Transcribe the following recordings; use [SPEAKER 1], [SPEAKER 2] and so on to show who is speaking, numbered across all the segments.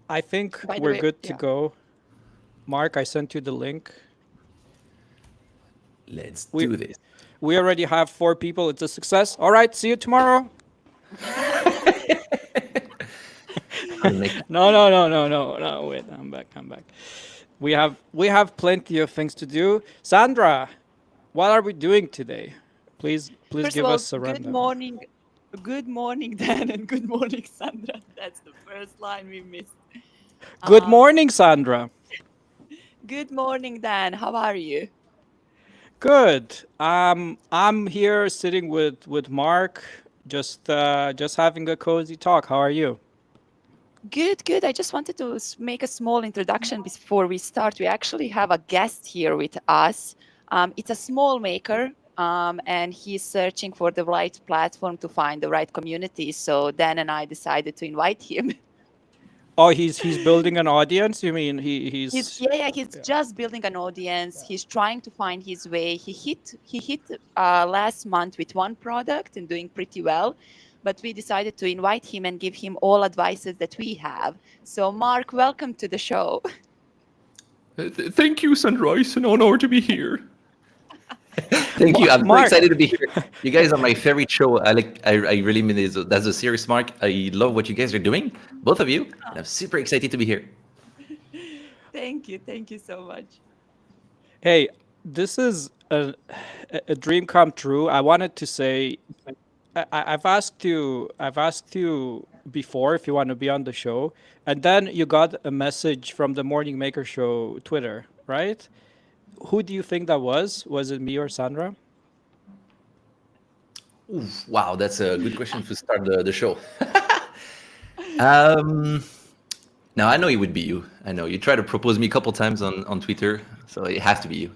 [SPEAKER 1] I think
[SPEAKER 2] By the
[SPEAKER 1] we're
[SPEAKER 2] way,
[SPEAKER 1] good to
[SPEAKER 2] yeah.
[SPEAKER 1] go. Mark, I sent you the link.
[SPEAKER 3] Let's
[SPEAKER 1] We
[SPEAKER 3] do this.
[SPEAKER 1] we already have 4 people. It's a success. All right, see you tomorrow.
[SPEAKER 3] I'll make
[SPEAKER 1] No, no, no, no, no, no. Wait, I'm back. I'm back. We have plenty of things to do. Sandra, what are we doing today? Please
[SPEAKER 2] First of
[SPEAKER 1] give
[SPEAKER 2] all,
[SPEAKER 1] us a
[SPEAKER 2] good
[SPEAKER 1] rundown.
[SPEAKER 2] morning. Good morning, Dan, and good morning, Sandra. That's the first line we missed.
[SPEAKER 1] Good
[SPEAKER 2] Um,
[SPEAKER 1] morning, Sandra.
[SPEAKER 2] Good morning, Dan. How are you?
[SPEAKER 1] Good. I'm here sitting with Mark, just having a cozy talk. How are you?
[SPEAKER 2] Good, good. I just wanted to make a small introduction before we start. We actually have a guest here with us. It's a small maker, and he's searching for the right platform to find the right community. So Dan and I decided to invite him.
[SPEAKER 1] Oh, he's building an audience. You mean
[SPEAKER 2] He's
[SPEAKER 1] he's
[SPEAKER 2] yeah, yeah, he's just building an audience. He's trying to find his way. He hit last month with one product and doing pretty well, but we decided to invite him and give him all advices that we have. So Mark, welcome to the show.
[SPEAKER 4] Thank you, Sandra. It's an honor to be here.
[SPEAKER 3] Thank you. I'm so
[SPEAKER 1] Mark?
[SPEAKER 3] excited to be here. You guys are my favorite show. I really mean it. That's a serious mark. I love what you guys are doing, both of you. And I'm super excited to be here.
[SPEAKER 2] Thank you so much.
[SPEAKER 1] Hey, this is a dream come true. I wanted to say I've asked you before if you want to be on the show, and then you got a message from the Morning Maker Show Twitter, right? Who do you think that was? Was it me or Sandra?
[SPEAKER 3] Oof, wow, that's a good question to start the show. um, now I know it would be you. I know you tried to propose me a couple times on Twitter, so it has to be you.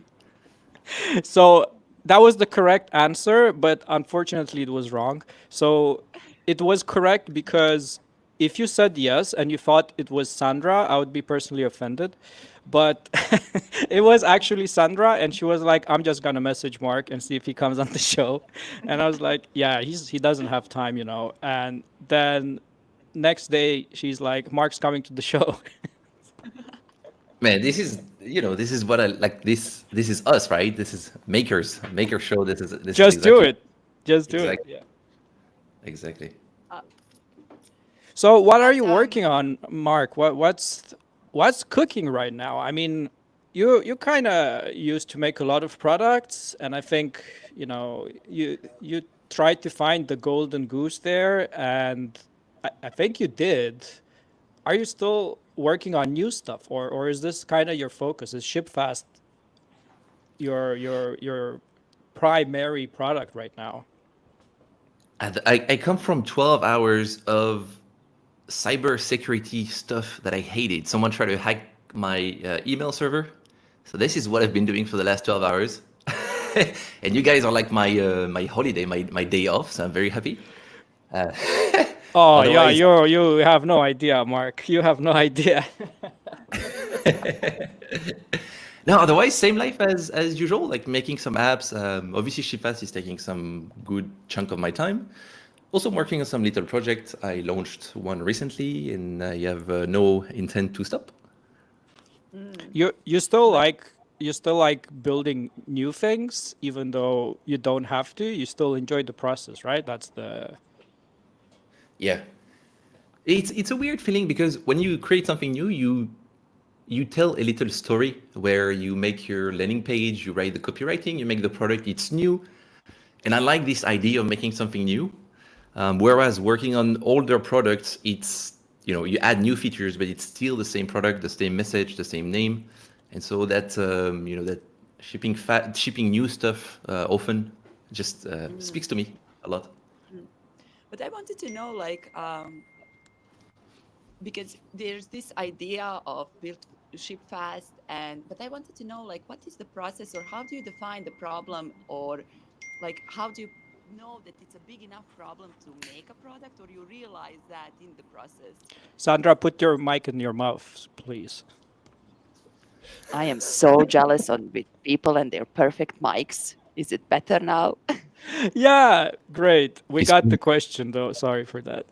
[SPEAKER 1] So that was the correct answer, but unfortunately it was wrong. So it was correct because if you said yes and you thought it was Sandra, I would be personally offended. But it was actually Sandra, and she was like, "I'm just gonna message Mark and see if he comes on the show." And I was like, "Yeah, he doesn't have time." And then next day she's like, "Mark's coming to the show."
[SPEAKER 3] Man, this is what I like. This is us, right? This is maker show. This is
[SPEAKER 1] Just do
[SPEAKER 3] exactly
[SPEAKER 1] it. Just do it.
[SPEAKER 3] exactly
[SPEAKER 1] Yeah.
[SPEAKER 3] exactly.
[SPEAKER 2] Uh,
[SPEAKER 1] So what are
[SPEAKER 2] but
[SPEAKER 1] you working on, Mark? What's cooking right now? I mean, you kind of used to make a lot of products, and I think you tried to find the golden goose there, and I think you did. Are you still working on new stuff, or is this kind of your focus? Is ShipFast your primary product right now?
[SPEAKER 3] I come from 12 hours of cybersecurity stuff that I hated. Someone tried to hack my email server. So this is what I've been doing for the last 12 hours. And you guys are like my holiday, my day off. So I'm very happy. Uh,
[SPEAKER 1] Oh yeah,
[SPEAKER 3] otherwise,
[SPEAKER 1] you have no idea, Mark. You have no idea.
[SPEAKER 3] no. Otherwise, same life as usual. Like making some apps. Obviously, ShipFast is taking some good chunk of my time. Also, I'm working on some little projects. I launched one recently, and I have no intent to stop.
[SPEAKER 1] You still
[SPEAKER 2] but
[SPEAKER 1] like building new things, even though you don't have to. You still enjoy the process, right? That's the
[SPEAKER 3] Yeah, it's a weird feeling because when you create something new, you tell a little story where you make your landing page, you write the copywriting, you make the product. It's new, and I like this idea of making something new. Whereas working on older products, it's you add new features, but it's still the same product, the same message, the same name, and so that that shipping new stuff often just speaks to me a lot.
[SPEAKER 2] mm, but I wanted to know, like, because there's this idea of build ship fast, and but I wanted to know, like, what is the process, or how do you define the problem, or like how do you know that it's a big enough problem to make a product, or you realize that in the process?
[SPEAKER 1] Sandra, put your mic in your mouth, please.
[SPEAKER 2] I am so jealous on with people and their perfect mics. Is it better now?
[SPEAKER 1] Yeah, great. We
[SPEAKER 3] It's
[SPEAKER 1] got the question though. Sorry for that.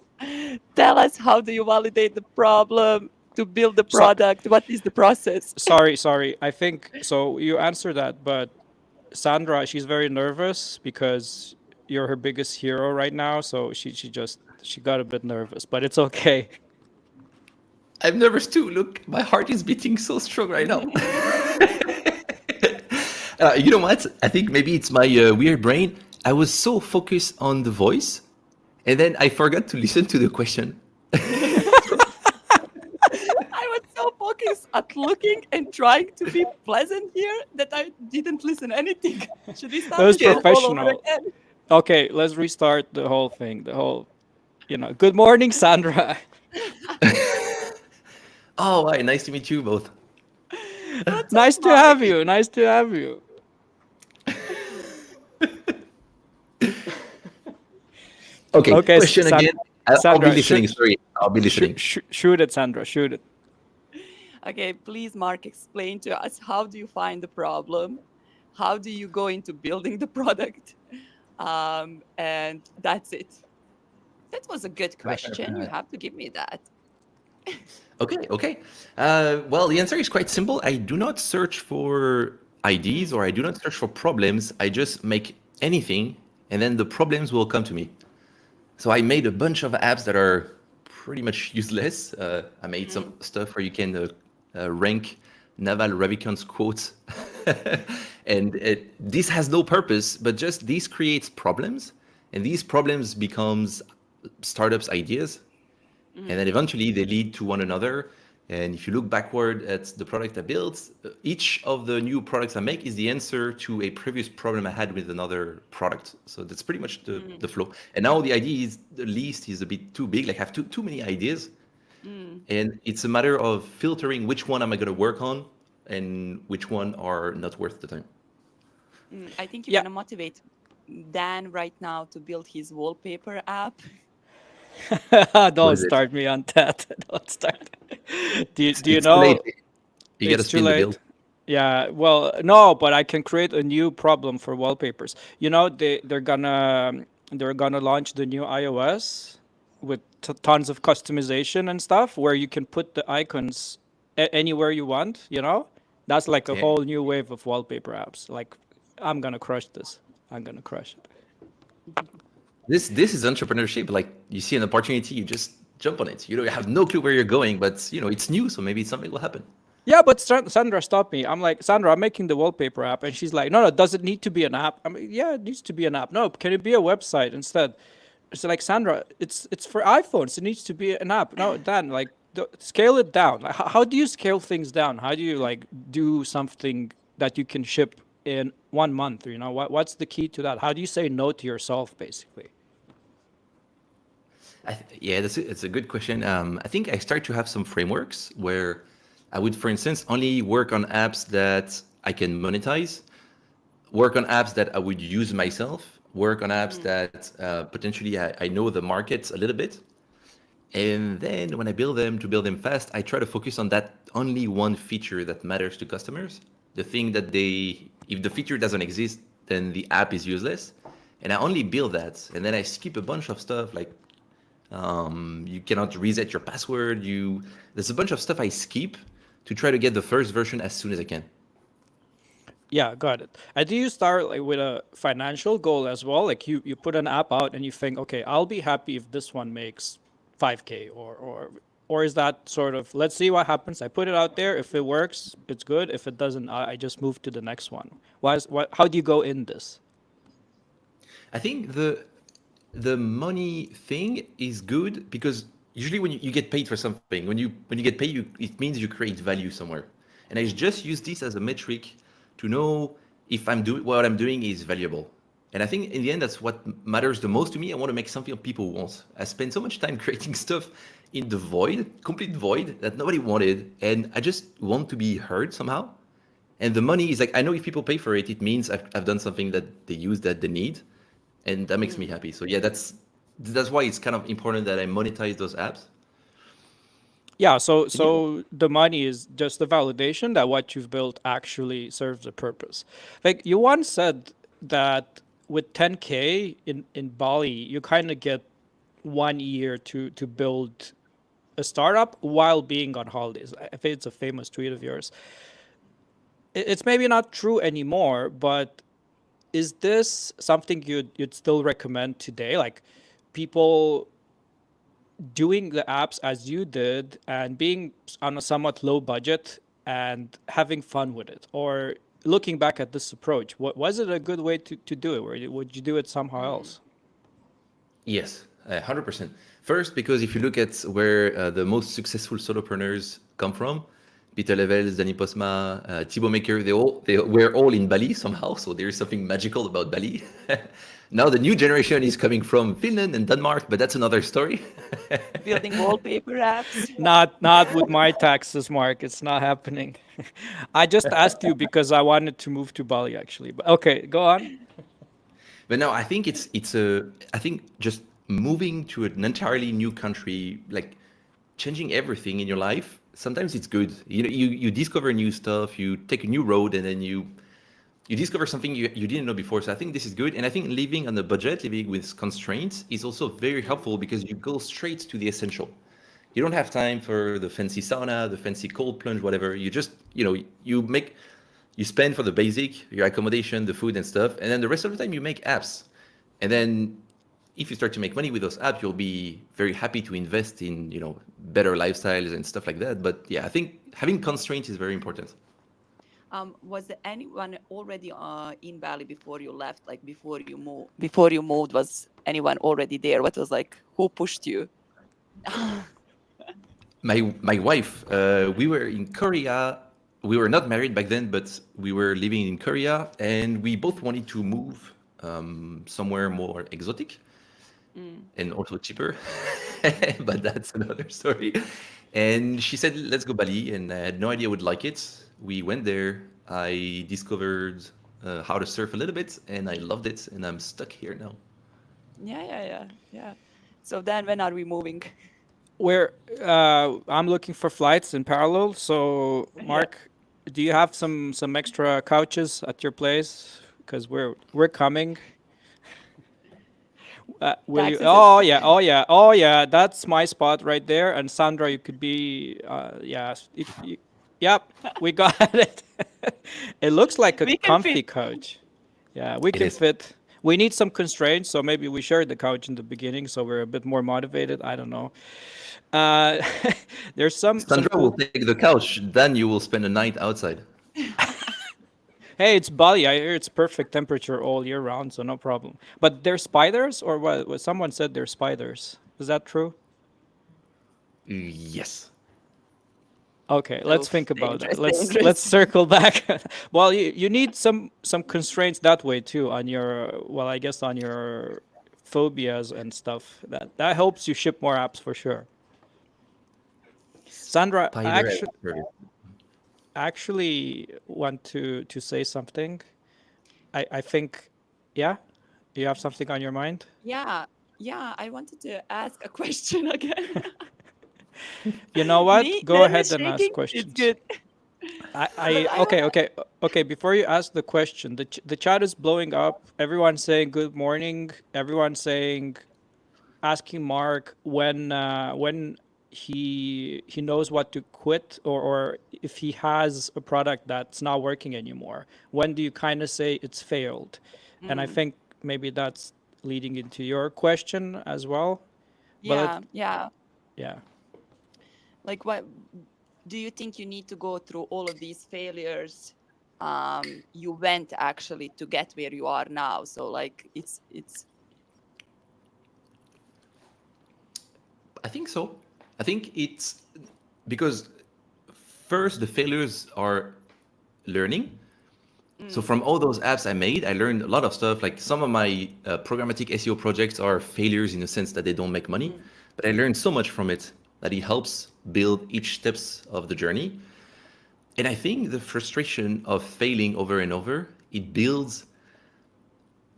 [SPEAKER 2] Tell us, how do you validate the problem? to build the
[SPEAKER 1] So,
[SPEAKER 2] product? What is the process?
[SPEAKER 1] sorry. I think so. You answered that, but Sandra, she's very nervous because you're her biggest hero right now. So she got a bit nervous, but it's okay.
[SPEAKER 3] I'm nervous too. Look, my heart is beating so strong right now. You know what? I think maybe it's my weird brain. I was so focused on the voice, and then I forgot to listen to the question.
[SPEAKER 2] I was so focused at looking and trying to be pleasant here that I didn't listen anything. Should we
[SPEAKER 1] That
[SPEAKER 2] start
[SPEAKER 1] was
[SPEAKER 2] this all over
[SPEAKER 1] professional.
[SPEAKER 2] again?
[SPEAKER 1] Okay, let's restart the whole thing. Good morning, Sandra.
[SPEAKER 3] Oh, hi, nice to meet you both.
[SPEAKER 2] What's up,
[SPEAKER 1] Nice to
[SPEAKER 2] Mark?
[SPEAKER 1] have you. Nice to have you.
[SPEAKER 3] Okay,
[SPEAKER 1] Okay,
[SPEAKER 3] question again. I'll be
[SPEAKER 1] Sandra,
[SPEAKER 3] listening. Sorry, I'll be listening.
[SPEAKER 1] shoot it, Sandra. Shoot it.
[SPEAKER 2] Okay, please, Mark, explain to us, how do you find the problem? How do you go into building the product? And that's it. That was a good question. You have to give me that.
[SPEAKER 3] Okay. Well, the answer is quite simple. I do not search for ideas or I do not search for problems. I just make anything and then the problems will come to me. So I made a bunch of apps that are pretty much useless. I made some stuff where you can rank Naval Ravikant's quotes. And this has no purpose, but just this creates problems. And these problems becomes startups' ideas. And then eventually they lead to one another. And if you look backward at the product I built, each of the new products I make is the answer to a previous problem I had with another product. So that's pretty much the flow. And now the idea is the list is a bit too big. Like I have too many ideas. And it's a matter of filtering which one am I going to work on and which one are not worth the time.
[SPEAKER 2] I think you're
[SPEAKER 1] Yeah.
[SPEAKER 2] going to motivate Dan right now to build his wallpaper app.
[SPEAKER 1] Don't
[SPEAKER 3] is it?
[SPEAKER 1] start me on that. Don't start. Do you
[SPEAKER 3] It's too
[SPEAKER 1] know
[SPEAKER 3] late. You got to
[SPEAKER 1] it's too
[SPEAKER 3] spin the
[SPEAKER 1] late?
[SPEAKER 3] build.
[SPEAKER 1] Yeah, well, no, but I can create a new problem for wallpapers. They're gonna launch the new iOS with tons of customization and stuff where you can put the icons anywhere you want, That's like a
[SPEAKER 3] Yeah.
[SPEAKER 1] whole new wave of wallpaper apps. Like I'm gonna crush this. I'm gonna crush it.
[SPEAKER 3] This is entrepreneurship. Like you see an opportunity, you just jump on it. You don't have no clue where you're going, but it's new, so maybe something will happen.
[SPEAKER 1] Yeah, but Sandra stopped me. I'm like, Sandra, I'm making the wallpaper app, and she's like, no, does it need to be an app? I'm like, yeah, it needs to be an app. No, can it be a website instead? It's like, Sandra, it's for iPhones. It needs to be an app. No, Dan, like, scale it down. Like, how do you scale things down? How do you like do something that you can ship in 1 month? What's the key to that? How do you say no to yourself, basically?
[SPEAKER 3] Yeah, it's a good question. I think I start to have some frameworks where I would, for instance, only work on apps that I can monetize, work on apps that I would use myself, work on apps that potentially I know the market a little bit. And then when I build them to build them fast, I try to focus on that only one feature that matters to customers. The thing that if the feature doesn't exist, then the app is useless. And I only build that. And then I skip a bunch of stuff like you cannot reset your password. There's a bunch of stuff I skip to try to get the first version as soon as I can.
[SPEAKER 1] Yeah, got it. And do you start like with a financial goal as well? Like you put an app out and you think, okay, I'll be happy if this one makes 5K or is that sort of, let's see what happens. I put it out there. If it works, it's good. If it doesn't, I just move to the next one. How do you go in this?
[SPEAKER 3] I think the money thing is good because usually when you get paid for something, when you get paid, it means you create value somewhere. And I just use this as a metric to know if what I'm doing is valuable. And I think in the end, that's what matters the most to me. I want to make something people want. I spend so much time creating stuff in the void, complete void that nobody wanted. And I just want to be heard somehow. And the money is like, I know if people pay for it, it means I've done something that they use, that they need. And that makes me happy. So yeah, that's why it's kind of important that I monetize those apps.
[SPEAKER 1] Yeah, so the money is just the validation that what you've built actually serves a purpose. Like you once said that with 10K in Bali, you kind of get 1 year to build a a startup while being on holidays. I think it's a famous tweet of yours. It's maybe not true anymore, but is this something you'd still recommend today? Like people doing the apps as you did and being on a somewhat low budget and having fun with it? Or looking back at this approach, what was it a good way to do it? Or would you do it somehow else?
[SPEAKER 3] Yes, 100%. First, because if you look at where the most successful solopreneurs come from, Peter Levels, Danny Posma, Thibaut Maker, they were all in Bali somehow. So there is something magical about Bali. Now the new generation is coming from Finland and Denmark, but that's another story.
[SPEAKER 2] Building wallpaper apps.
[SPEAKER 1] Not with my taxes, Mark. It's not happening. I just asked you because I wanted to move to Bali, actually. But okay, go on.
[SPEAKER 3] But no, I think I think just moving to an entirely new country, like changing everything in your life, sometimes it's good. You know, you discover new stuff, you take a new road, and then you discover something you didn't know before. So I think this is good. And I think living on a budget, living with constraints is also very helpful because you go straight to the essential. You don't have time for the fancy sauna, the fancy cold plunge, whatever. You just, you spend for the basic, your accommodation, the food and stuff. And then the rest of the time you make apps. And then if you start to make money with those apps, you'll be very happy to invest in, better lifestyles and stuff like that. But yeah, I think having constraints is very important.
[SPEAKER 2] Was there anyone already in Bali before you left? Like before you moved, was anyone already there? What was like? Who pushed you?
[SPEAKER 3] My wife, we were in Korea. We were not married back then, but we were living in Korea, and we both wanted to move somewhere more exotic and also cheaper. But that's another story. And she said, "Let's go Bali," and I had no idea I would like it. We went there. I discovered how to surf a little bit, and I loved it, and I'm stuck here now.
[SPEAKER 2] Yeah. So then, when are we moving?
[SPEAKER 1] Where I'm looking for flights in parallel. So, Mark, do you have some extra couches at your place? Because we're coming. Will you?
[SPEAKER 2] Taxes
[SPEAKER 1] Oh yeah. That's my spot right there. And Sandra, you could be. Yeah. Yep. We got it. It looks like a
[SPEAKER 2] We can
[SPEAKER 1] comfy
[SPEAKER 2] fit.
[SPEAKER 1] couch. Yeah, we
[SPEAKER 3] It
[SPEAKER 1] can
[SPEAKER 3] is.
[SPEAKER 1] fit. We need some constraints, so maybe we share the couch in the beginning, so we're a bit more motivated. I don't know. Uh, there's some
[SPEAKER 3] Sandra will
[SPEAKER 1] cool.
[SPEAKER 3] take the couch, then you will spend a night outside.
[SPEAKER 1] Hey, it's Bali. I hear it's perfect temperature all year round, so no problem. But there's spiders, or what? Someone said there's spiders. Is that true?
[SPEAKER 3] Yes.
[SPEAKER 1] Okay, let's
[SPEAKER 2] Oof,
[SPEAKER 1] think about that.
[SPEAKER 2] dangerous,
[SPEAKER 1] Let's
[SPEAKER 2] dangerous.
[SPEAKER 1] circle back. Well, you need some constraints that way too on your, well, I guess on your phobias and stuff. That helps you ship more apps for sure. Sandra, I
[SPEAKER 3] Spider as a service.
[SPEAKER 1] actually want to say something. I think, yeah, you have something on your mind.
[SPEAKER 2] Yeah. I wanted to ask a question again.
[SPEAKER 1] You know what?
[SPEAKER 2] Me,
[SPEAKER 1] Go
[SPEAKER 2] then
[SPEAKER 1] ahead and ask
[SPEAKER 2] shaking. It's
[SPEAKER 1] questions.
[SPEAKER 2] good.
[SPEAKER 1] I
[SPEAKER 2] I
[SPEAKER 1] okay,
[SPEAKER 2] wanna.
[SPEAKER 1] okay. Before you ask the question, the chat is blowing up. Everyone's saying good morning. Everyone's saying, asking Mark when he knows what to quit, or if he has a product that's not working anymore. When do you kind of say it's failed? And I think maybe that's leading into your question as well. But
[SPEAKER 2] Yeah.
[SPEAKER 1] yeah.
[SPEAKER 2] Like, what do you think you need to go through all of these failures? You went actually to get where you are now. So like, it's.
[SPEAKER 3] I think so. I think it's because first the failures are learning. So from all those apps I made, I learned a lot of stuff. Like some of my programmatic SEO projects are failures in the sense that they don't make money, but I learned so much from it that it helps build each steps of the journey. And I think the frustration of failing over and over, it builds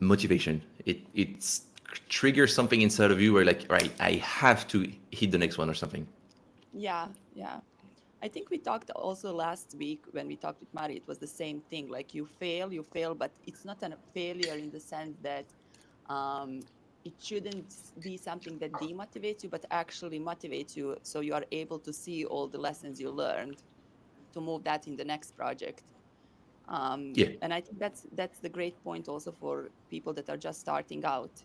[SPEAKER 3] motivation. It triggers something inside of you where like, right, I have to hit the next one or something.
[SPEAKER 2] Yeah. I think we talked also last week when we talked with Mari, it was the same thing. Like you fail, but it's not a failure in the sense that it shouldn't be something that demotivates you, but actually motivates you, so you are able to see all the lessons you learned to move that in the next project.
[SPEAKER 3] Yeah.
[SPEAKER 2] And I think that's the great point also for people that are just starting out.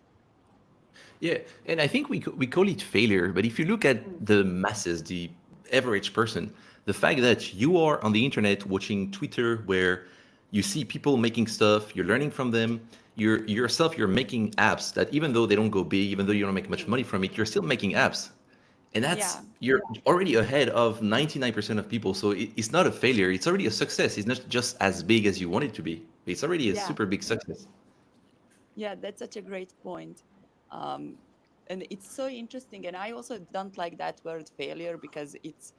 [SPEAKER 3] Yeah, and I think we call it failure, but if you look at
[SPEAKER 2] Mm.
[SPEAKER 3] the masses, the average person, the fact that you are on the internet watching Twitter, where you see people making stuff, you're learning from them, you're making apps that even though they don't go big, even though you don't make much money from it, you're still making apps, and
[SPEAKER 2] Yeah,
[SPEAKER 3] you're already ahead of 99% of people. So it's not a failure; it's already a success. It's not just as big as you want it to be. It's already a
[SPEAKER 2] yeah,
[SPEAKER 3] super big success.
[SPEAKER 2] yeah. That's such a great point. Um, and it's so interesting. And I also don't like that word failure because it's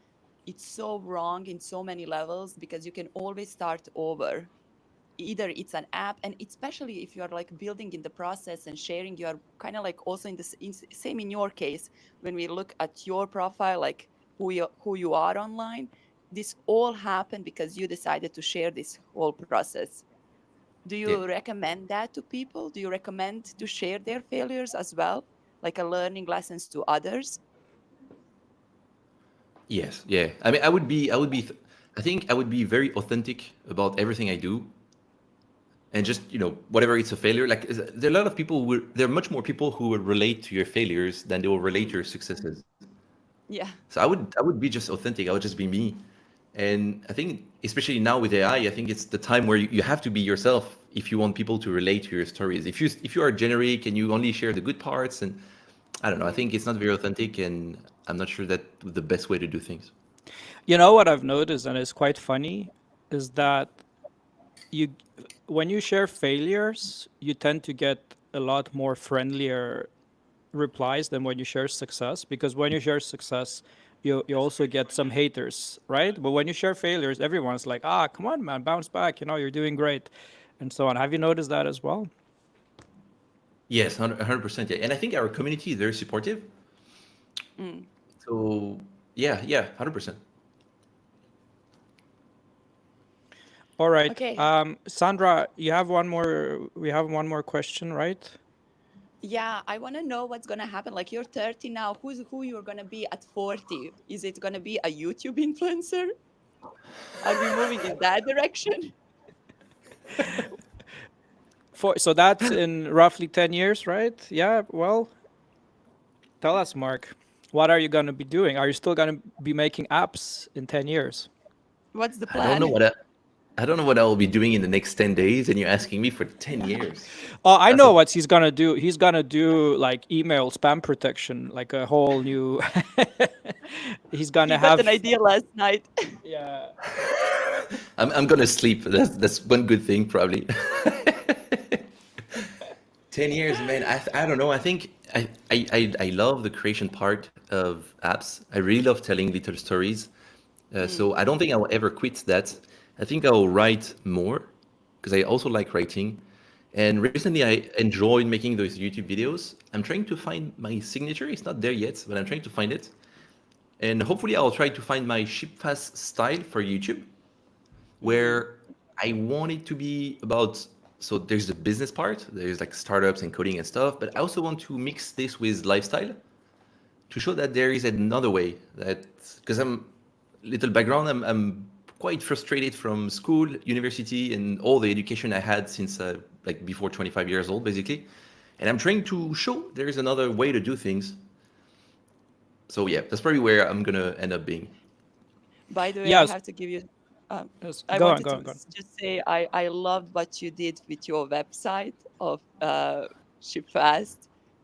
[SPEAKER 2] so wrong in so many levels, because you can always start over. Either it's an app, and especially if you are like building in the process and sharing, you are kind of like also in the same in your case. When we look at your profile, like who you are online, this all happened because you decided to share this whole process. Do
[SPEAKER 3] Yeah.
[SPEAKER 2] you recommend that to people? Do you recommend to share their failures as well, like a learning lessons to others?
[SPEAKER 3] Yes, yeah. I mean, I think I would be very authentic about everything I do, and just whatever it's a failure. Like, there are a lot of people. There are much more people who will relate to your failures than they will relate to
[SPEAKER 2] Mm.
[SPEAKER 3] your successes.
[SPEAKER 2] Yeah.
[SPEAKER 3] So I would be just authentic. I would just be me, and I think especially now with AI, I think it's the time where you have to be yourself if you want people to relate to your stories. If you are generic and you only share the good parts, and I don't know, I
[SPEAKER 2] Mm.
[SPEAKER 3] think it's not very authentic, and I'm not sure that the best way to do things.
[SPEAKER 1] You know what I've noticed, and it's quite funny, is that you when you share failures, you tend to get a lot more friendlier replies than when you share success, because when you share success, you also get some haters, right? But when you share failures, everyone's like, ah, come on, man, bounce back, you're doing great, and so on. Have you noticed that as well?
[SPEAKER 3] Yes, 100%. Yeah. And I think our community is very supportive.
[SPEAKER 2] Mm.
[SPEAKER 3] So yeah, yeah, 100%.
[SPEAKER 1] All right,
[SPEAKER 2] Okay.
[SPEAKER 1] Sandra, you have one more. We have one more question, right?
[SPEAKER 2] Yeah, I want to know what's going to happen. Like, you're 30 now. Who you're going to be at 40? Is it going to be a YouTube influencer? Are we moving in that direction?
[SPEAKER 1] So that's in roughly 10 years, right? Yeah. Well, tell us, Mark. What are you gonna be doing? Are you still gonna be making apps in 10 years?
[SPEAKER 2] What's the
[SPEAKER 3] I don't know
[SPEAKER 2] plan?
[SPEAKER 3] what I don't know what I will be doing in the next 10 days, and you're asking me for 10 years.
[SPEAKER 1] Oh, I
[SPEAKER 3] That's
[SPEAKER 1] know
[SPEAKER 3] a
[SPEAKER 1] what he's gonna do. He's gonna do like email spam protection, like a whole new. He's
[SPEAKER 2] He
[SPEAKER 1] gonna
[SPEAKER 2] got an
[SPEAKER 1] have.
[SPEAKER 2] idea last night.
[SPEAKER 1] Yeah.
[SPEAKER 3] I'm gonna sleep. That's one good thing probably. 10 years, man. I don't know. I think I love the creation part of apps. I really love telling little stories. So
[SPEAKER 2] Mm.
[SPEAKER 3] I don't think I will ever quit that. I think I will write more because I also like writing. And recently I enjoyed making those YouTube videos. I'm trying to find my signature. It's not there yet, but I'm trying to find it. And hopefully I'll try to find my ship fast style for YouTube,
[SPEAKER 2] Mm.
[SPEAKER 3] where I want it to be about. So there's the business part, there's like startups and coding and stuff, but I also want to mix this with lifestyle to show that there is another way. That because I'm little background, I'm quite frustrated from school, university, and all the education I had since like before 25 years old, basically. And I'm trying to show there is another way to do things. So yeah, that's probably where I'm gonna end up being.
[SPEAKER 2] By the way, I
[SPEAKER 1] Yes.
[SPEAKER 2] have to give you. Um,
[SPEAKER 1] Yes.
[SPEAKER 2] I
[SPEAKER 1] Go on.
[SPEAKER 2] wanted
[SPEAKER 1] Go
[SPEAKER 2] to
[SPEAKER 1] on. Go on.
[SPEAKER 2] just say I loved what you did with your website of ShipFast,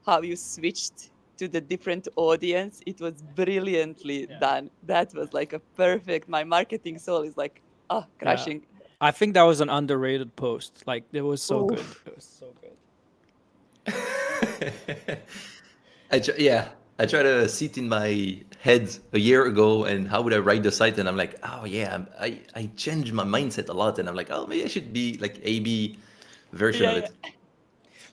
[SPEAKER 2] how you switched to the different audience. It was brilliantly done. That was like a perfect. My marketing soul is like, oh,
[SPEAKER 1] Yeah.
[SPEAKER 2] crashing.
[SPEAKER 1] I think that was an underrated post. Like it was so good.
[SPEAKER 2] Oof.
[SPEAKER 1] It was so good.
[SPEAKER 3] Yeah, I try to sit in my head a year ago and how would I write the site, and I'm like, oh yeah, I changed my mindset a lot, and I'm like, oh, maybe I should be like A/B version
[SPEAKER 2] Yeah,
[SPEAKER 3] of
[SPEAKER 2] yeah.
[SPEAKER 3] it.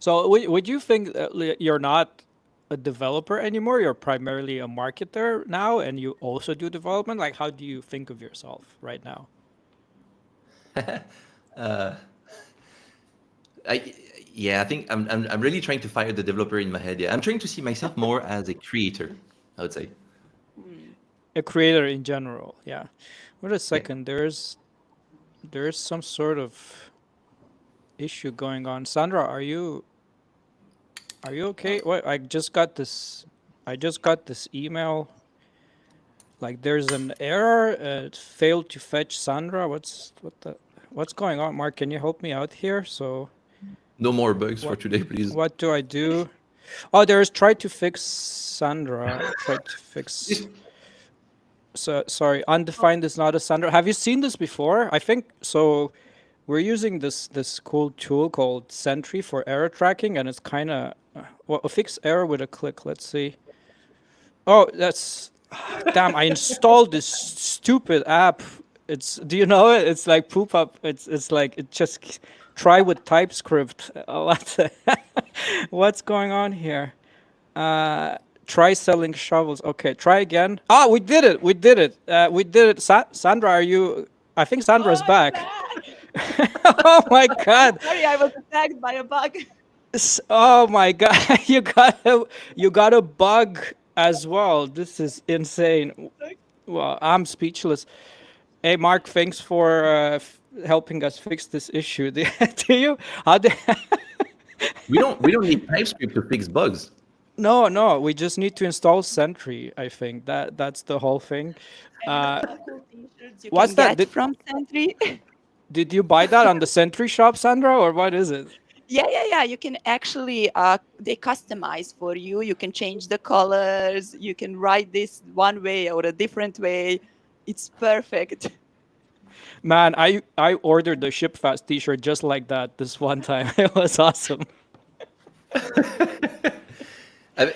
[SPEAKER 1] So would you think that you're not a developer anymore? You're primarily a marketer now, and you also do development. Like, how do you think of yourself right now?
[SPEAKER 3] I Yeah, I think I'm really trying to fire the developer in my head. Yeah, I'm trying to see myself more as a creator, I would say.
[SPEAKER 2] Hmm.
[SPEAKER 1] A creator in general. Yeah. Wait a
[SPEAKER 3] Yeah.
[SPEAKER 1] second. There's some sort of issue going on. Sandra, are you okay? What I just got this email. Like there's an error. It failed to fetch Sandra. What's going on, Mark? Can you help me out here? So
[SPEAKER 3] No more bugs for
[SPEAKER 1] what
[SPEAKER 3] today, please.
[SPEAKER 1] what do I do? Oh, there's try to fix Sandra. Try to fix.
[SPEAKER 3] This-
[SPEAKER 1] So sorry, undefined is not a Sandra. Have you seen this before? I think so. We're using this cool tool called Sentry for error tracking, and it's kind of well, a fix error with a click. Let's see. Oh, that's damn! I installed this stupid app. It's do you know it? It's like poop up. It's like it just try with TypeScript. What's going on here? Try selling shovels. Okay, try again. Ah, we did it. We did it. We did it. Sandra, are you? I think
[SPEAKER 2] Oh,
[SPEAKER 1] Sandra's
[SPEAKER 2] I'm
[SPEAKER 1] back.
[SPEAKER 2] back.
[SPEAKER 1] Oh my god.
[SPEAKER 2] Sorry, I was attacked by a bug.
[SPEAKER 1] Oh my god. You got a bug as well. This is insane. Well, I'm speechless. Hey Mark, thanks for helping us fix this issue. Do you? How do?
[SPEAKER 3] we don't need TypeScript to fix bugs.
[SPEAKER 1] No. We just need to install Sentry. I think that's the whole thing.
[SPEAKER 2] And look
[SPEAKER 1] Uh,
[SPEAKER 2] at the cool t-shirts you
[SPEAKER 1] what's
[SPEAKER 2] can
[SPEAKER 1] that?
[SPEAKER 2] get from Sentry.
[SPEAKER 1] Did you buy that on the Sentry shop, Sandra, or what is it?
[SPEAKER 2] Yeah. You can actually, they customize for you. You can change the colors. You can write this one way or a different way. It's perfect.
[SPEAKER 1] Man, I ordered the Ship Fast T-shirt just like that this one time. It was awesome.
[SPEAKER 3] Have,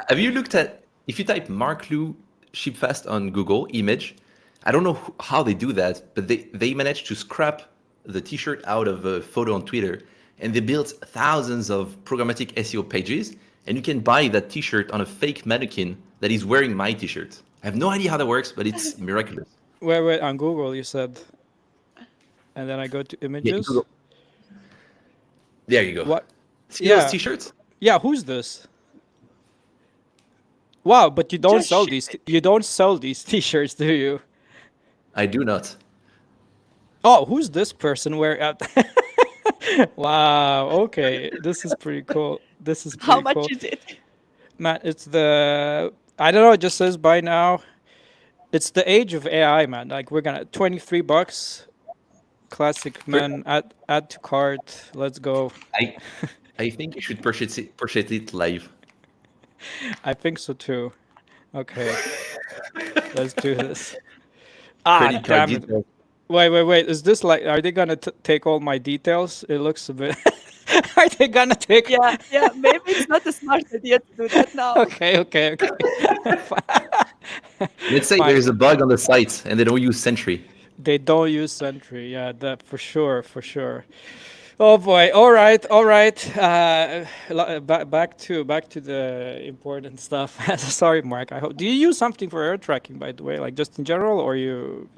[SPEAKER 3] have you looked at if you type Mark Lou Shipfast on Google image? I don't know how they do that, but they managed to scrap the T-shirt out of a photo on Twitter, and they built thousands of programmatic SEO pages, and you can buy that T-shirt on a fake mannequin that is wearing my T-shirt. I have no idea how that works, but it's miraculous.
[SPEAKER 1] Wait, on Google you said, and then I go to
[SPEAKER 3] Yeah,
[SPEAKER 1] images.
[SPEAKER 3] Google. There you go.
[SPEAKER 1] What?
[SPEAKER 3] See those
[SPEAKER 1] Yeah,
[SPEAKER 3] T-shirts?
[SPEAKER 1] yeah. Who's this? Wow, but you don't
[SPEAKER 2] Just
[SPEAKER 1] sell
[SPEAKER 2] ship
[SPEAKER 1] these.
[SPEAKER 2] it.
[SPEAKER 1] You don't sell these T-shirts, do you?
[SPEAKER 3] I do not.
[SPEAKER 1] Oh, who's this person? Where? Wow. Okay, this is pretty cool. This is
[SPEAKER 2] How
[SPEAKER 1] pretty
[SPEAKER 2] much
[SPEAKER 1] cool.
[SPEAKER 2] is it?
[SPEAKER 1] Man, it's the I don't know. It just says buy now. It's the age of AI, man. Like we're gonna $23. Classic,
[SPEAKER 3] Per-
[SPEAKER 1] man. Add to cart. Let's go.
[SPEAKER 3] I I think you should purchase it live.
[SPEAKER 1] I think so too. Okay, let's do this. Ah,
[SPEAKER 3] Credit card
[SPEAKER 1] damn it.
[SPEAKER 3] details.
[SPEAKER 1] Wait. Is this like? Are they gonna take all my details? It looks a bit. Are they gonna take?
[SPEAKER 2] Yeah. Maybe it's not a smart idea to do that now.
[SPEAKER 1] Okay.
[SPEAKER 3] Let's say
[SPEAKER 1] Fine.
[SPEAKER 3] there's a bug on the site and they don't use Sentry.
[SPEAKER 1] They don't use Sentry. Yeah, that for sure. Oh boy. All right. Back to the important stuff. Sorry, Mark. I hope. Do you use something for error tracking, by the way, like just in general, or you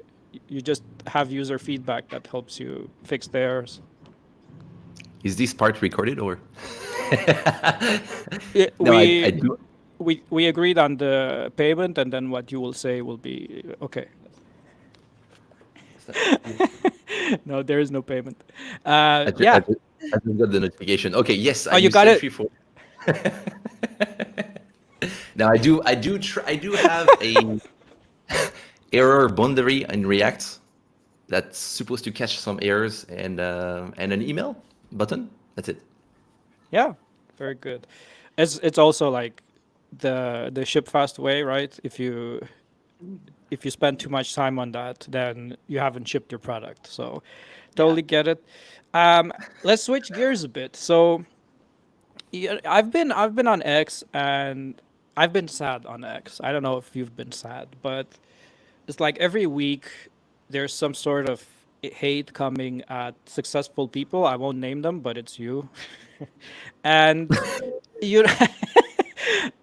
[SPEAKER 1] just have user feedback that helps you fix the errors?
[SPEAKER 3] Is this part recorded or?
[SPEAKER 1] Yeah,
[SPEAKER 3] No, I do.
[SPEAKER 1] we agreed on the payment, and then what you will say will be okay. No, there is no payment. Yeah.
[SPEAKER 3] I just got the notification. Okay, yes, I
[SPEAKER 1] Oh, you
[SPEAKER 3] use
[SPEAKER 1] got it.
[SPEAKER 3] Sentry for. Now I do have a error boundary in React that's supposed to catch some errors and an email button. That's it.
[SPEAKER 1] Yeah, very good. It's also like the ship fast way, right? If you spend too much time on that, then you haven't shipped your product. So totally get it. Let's switch gears a bit. So yeah, I've been on X, and I've been sad on X. I don't know if you've been sad, but it's like every week there's some sort of hate coming at successful people. I won't name them, but it's you. And you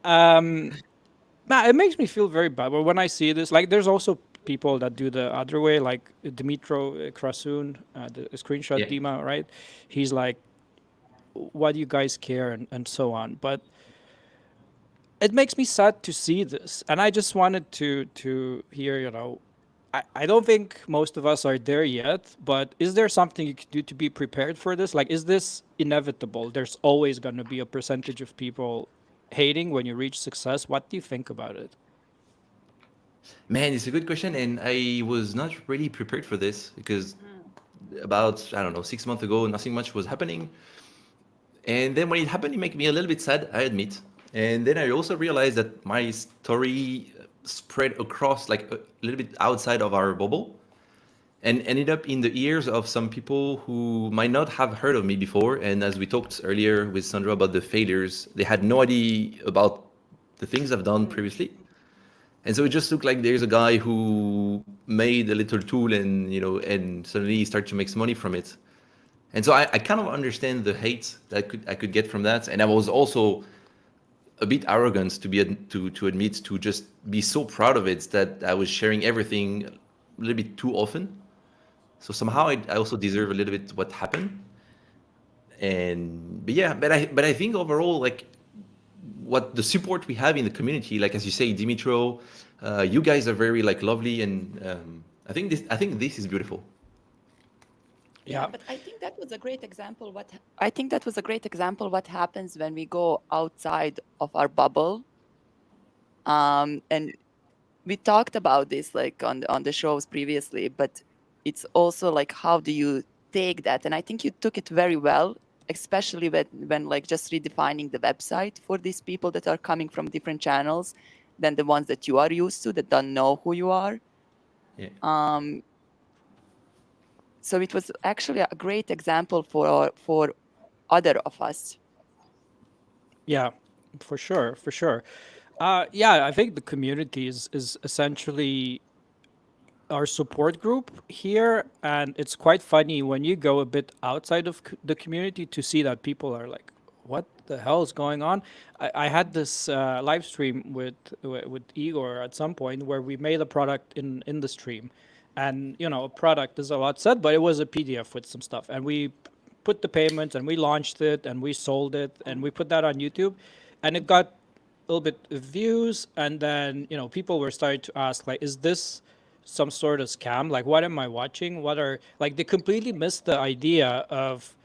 [SPEAKER 1] um it makes me feel very bad. But when I see this, like there's also people that do the other way, like Dimitro Krasun, the screenshot
[SPEAKER 3] Yeah.
[SPEAKER 1] Dima, right? He's like why do you guys care and so on. But it makes me sad to see this, and I just wanted to hear, I don't think most of us are there yet, but is there something you could do to be prepared for this? Like, is this inevitable? There's always going to be a percentage of people hating when you reach success. What do you think about it?
[SPEAKER 3] Man, it's a good question, and I was not really prepared for this because about, I don't know, 6 months ago, nothing much was happening. And then when it happened, it made me a little bit sad, I admit. And then I also realized that my story spread across, like a little bit outside of our bubble, and ended up in the ears of some people who might not have heard of me before. And as we talked earlier with Sandra about the failures, they had no idea about the things I've done previously. And so it just looked like there's a guy who made a little tool and, and suddenly he started to make some money from it. And so I kind of understand the hate that I could get from that. And I was also a bit arrogant to admit to just be so proud of it that I was sharing everything a little bit too often. So somehow I also deserve a little bit what happened. But I think overall, like, what the support we have in the community, like as you say, Dimitro, you guys are very like lovely, and I think this is beautiful.
[SPEAKER 1] Yeah.
[SPEAKER 2] But I think that was a great example. What happens when we go outside of our bubble, and we talked about this like on the shows previously. But it's also like, how do you take that? And I think you took it very well, especially when like just redefining the website for these people that are coming from different channels than the ones that you are used to, that don't know who you are.
[SPEAKER 3] Yeah.
[SPEAKER 2] So it was actually a great example for other of us.
[SPEAKER 1] Yeah, for sure, for sure. Yeah, I think the community is essentially our support group here, and it's quite funny when you go a bit outside of the community to see that people are like, "What the hell is going on?" I had this live stream with Igor at some point where we made a product in the stream, and a product is a lot said, but it was a PDF with some stuff, and we put the payments and we launched it and we sold it and we put that on YouTube, and it got a little bit of views, and then people were starting to ask, like, is this some sort of scam? Like, what am I watching? What are, like, they completely missed the idea of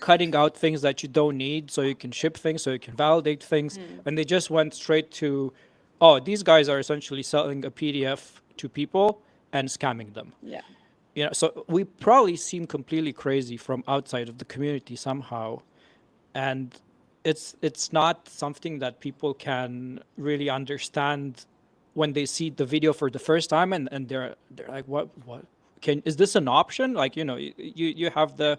[SPEAKER 1] cutting out things that you don't need so you can ship things, so you can validate things, and they just went straight to, oh, these guys are essentially selling a PDF to people and scamming them.
[SPEAKER 2] Yeah.
[SPEAKER 1] So we probably seem completely crazy from outside of the community somehow, and it's not something that people can really understand when they see the video for the first time, and they're like, what is this an option? Like, you have the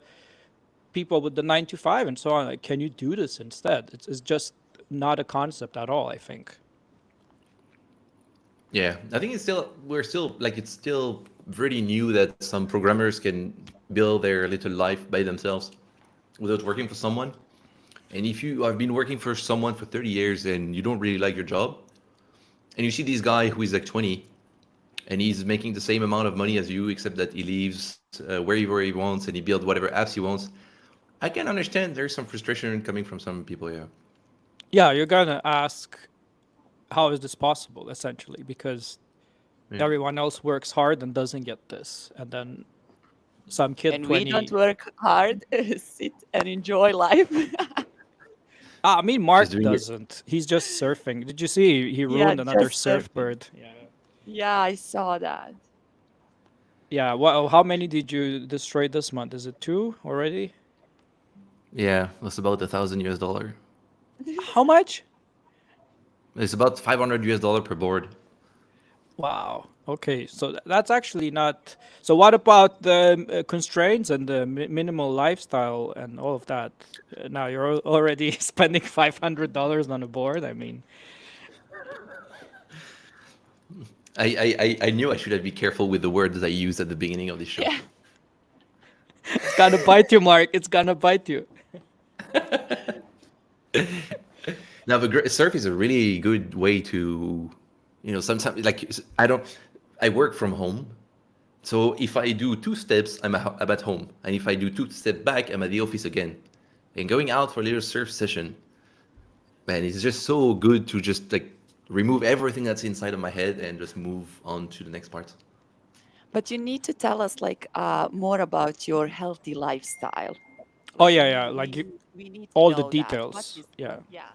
[SPEAKER 1] people with the 9 to 5 and so on, like, can you do this instead? It's just not a concept at all, I think.
[SPEAKER 3] Yeah, I think it's still pretty new that some programmers can build their little life by themselves without working for someone. And if you have been working for someone for 30 years and you don't really like your job, and you see this guy who is like 20 and he's making the same amount of money as you, except that he lives wherever he wants and he builds whatever apps he wants, I can understand there's some frustration coming from some people. Yeah.
[SPEAKER 1] Yeah, you're gonna ask, how is this possible, essentially, because everyone else works hard and doesn't get this, and then some kid
[SPEAKER 2] And
[SPEAKER 1] 20.
[SPEAKER 2] we don't work hard, sit and enjoy life.
[SPEAKER 1] I mean, Mark
[SPEAKER 3] doing it.
[SPEAKER 1] doesn't. He's just surfing. Did you see he
[SPEAKER 2] Yeah,
[SPEAKER 1] ruined another
[SPEAKER 2] just surfing.
[SPEAKER 1] surfboard? Yeah.
[SPEAKER 2] Yeah, I saw that.
[SPEAKER 1] Yeah. Well, how many did you destroy this month? Is it 2 already?
[SPEAKER 3] Yeah, that's about $1,000 US.
[SPEAKER 1] How much?
[SPEAKER 3] It's about $500 per board.
[SPEAKER 1] Wow. Okay. So that's actually not. So what about the constraints and the minimal lifestyle and all of that? Now you're already spending $500 on a board. I mean,
[SPEAKER 3] I knew I should have been careful with the words I used at the beginning of the show.
[SPEAKER 2] Yeah.
[SPEAKER 1] it's gonna bite you, Mark. It's gonna bite you.
[SPEAKER 3] Now, surf is a really good way to, sometimes, like, I work from home. So if I do 2 steps, I'm at home. And if I do 2 steps back, I'm at the office again. and going out for a little surf session. Man, it's just so good to just like remove everything that's inside of my head and just move on to the next part.
[SPEAKER 2] But you need to tell us like more about your healthy lifestyle.
[SPEAKER 1] Oh
[SPEAKER 2] Like
[SPEAKER 1] yeah, yeah. Like
[SPEAKER 2] we need to
[SPEAKER 1] all the
[SPEAKER 2] know that. What
[SPEAKER 1] details.
[SPEAKER 2] is
[SPEAKER 1] Yeah.
[SPEAKER 2] yeah.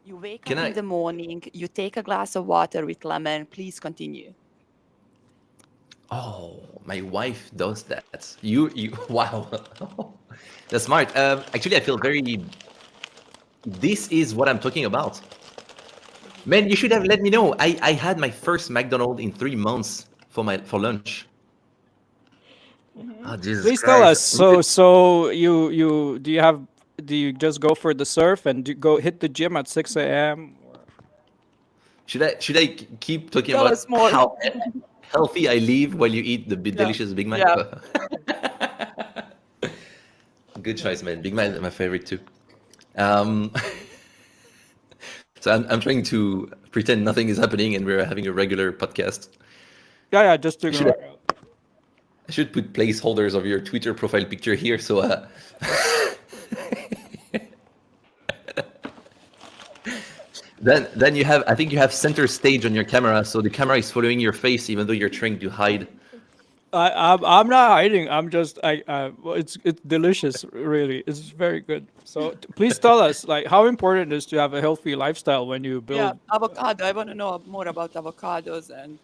[SPEAKER 2] You wake
[SPEAKER 3] Can
[SPEAKER 2] up in
[SPEAKER 3] I?
[SPEAKER 2] the morning, you take a glass of water with lemon. Please continue.
[SPEAKER 3] Oh, my wife does that. You, wow. That's smart. Actually, I feel very. This is what I'm talking about. Man, you should have let me know. I had my first McDonald's in 3 months for lunch. Oh, Jesus
[SPEAKER 1] Please tell
[SPEAKER 3] Christ.
[SPEAKER 1] us. So do you have do you just go for the surf and do go hit the gym at 6 a.m.?
[SPEAKER 3] Should I keep talking
[SPEAKER 2] Tell
[SPEAKER 3] about
[SPEAKER 2] us more.
[SPEAKER 3] how healthy I live while you eat the
[SPEAKER 2] Yeah.
[SPEAKER 3] delicious Big Mac?
[SPEAKER 2] Yeah.
[SPEAKER 3] Good choice, man. Big Mac is my favorite too. Um, so I'm trying to pretend nothing is happening and we're having a regular podcast.
[SPEAKER 1] Yeah, yeah. Just to
[SPEAKER 3] I should, I should put placeholders of your Twitter profile picture here. So then you have, I think you have center stage on your camera, so the camera is following your face even though you're trying to hide.
[SPEAKER 1] I'm not hiding. I'm just well, it's delicious. Really, it's very good. So please tell us like how important it is to have a healthy lifestyle when you
[SPEAKER 2] Yeah.
[SPEAKER 1] build.
[SPEAKER 2] Avocado. I want to know more about avocados and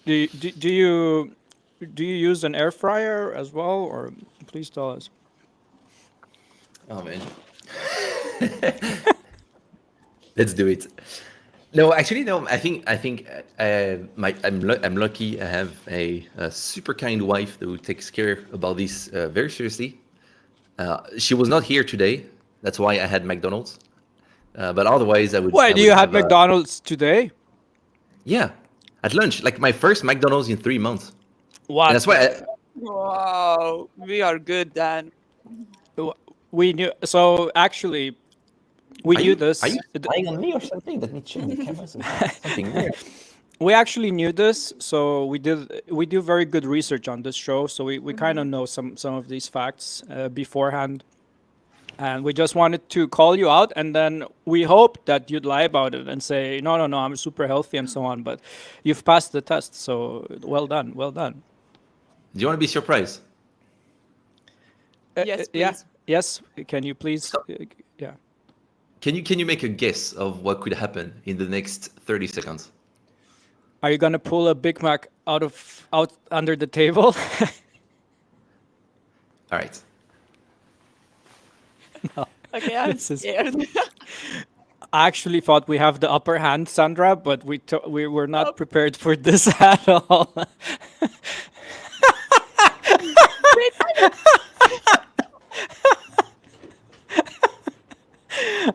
[SPEAKER 1] Do you use an air fryer as well, or please tell us.
[SPEAKER 3] Oh man. Let's do it. No, actually, no. I think I'm lucky. I have a super kind wife who takes care about this very seriously. She was not here today. That's why I had McDonald's. But otherwise,
[SPEAKER 1] Why
[SPEAKER 3] I
[SPEAKER 1] do
[SPEAKER 3] would
[SPEAKER 1] you have
[SPEAKER 3] have
[SPEAKER 1] McDonald's today?
[SPEAKER 3] yeah, at lunch, like my first McDonald's in 3 months, and
[SPEAKER 1] What?
[SPEAKER 3] that's why
[SPEAKER 2] wow, we are good then.
[SPEAKER 1] We knew. So actually, we knew
[SPEAKER 3] are
[SPEAKER 1] this.
[SPEAKER 3] you spying on me or something? Let me check the cameras. Something weird.
[SPEAKER 1] We actually knew this, so we do very good research on this show, so we kind of know some of these facts beforehand, and we just wanted to call you out, and then we hope that you'd lie about it and say no, no, no, I'm super healthy and so on, but you've passed the test, so well done, well done.
[SPEAKER 3] Do you want to be surprised?
[SPEAKER 2] Yes,
[SPEAKER 1] Yeah,
[SPEAKER 2] please.
[SPEAKER 1] yes, can you please
[SPEAKER 3] So,
[SPEAKER 1] yeah.
[SPEAKER 3] can you make a guess of what could happen in the next 30 seconds?
[SPEAKER 1] Are you gonna pull a Big Mac out under the table?
[SPEAKER 3] All right.
[SPEAKER 2] Okay, I'm
[SPEAKER 1] This is
[SPEAKER 2] scared.
[SPEAKER 1] I actually thought we have the upper hand, Sandra, but we were not prepared for this at all.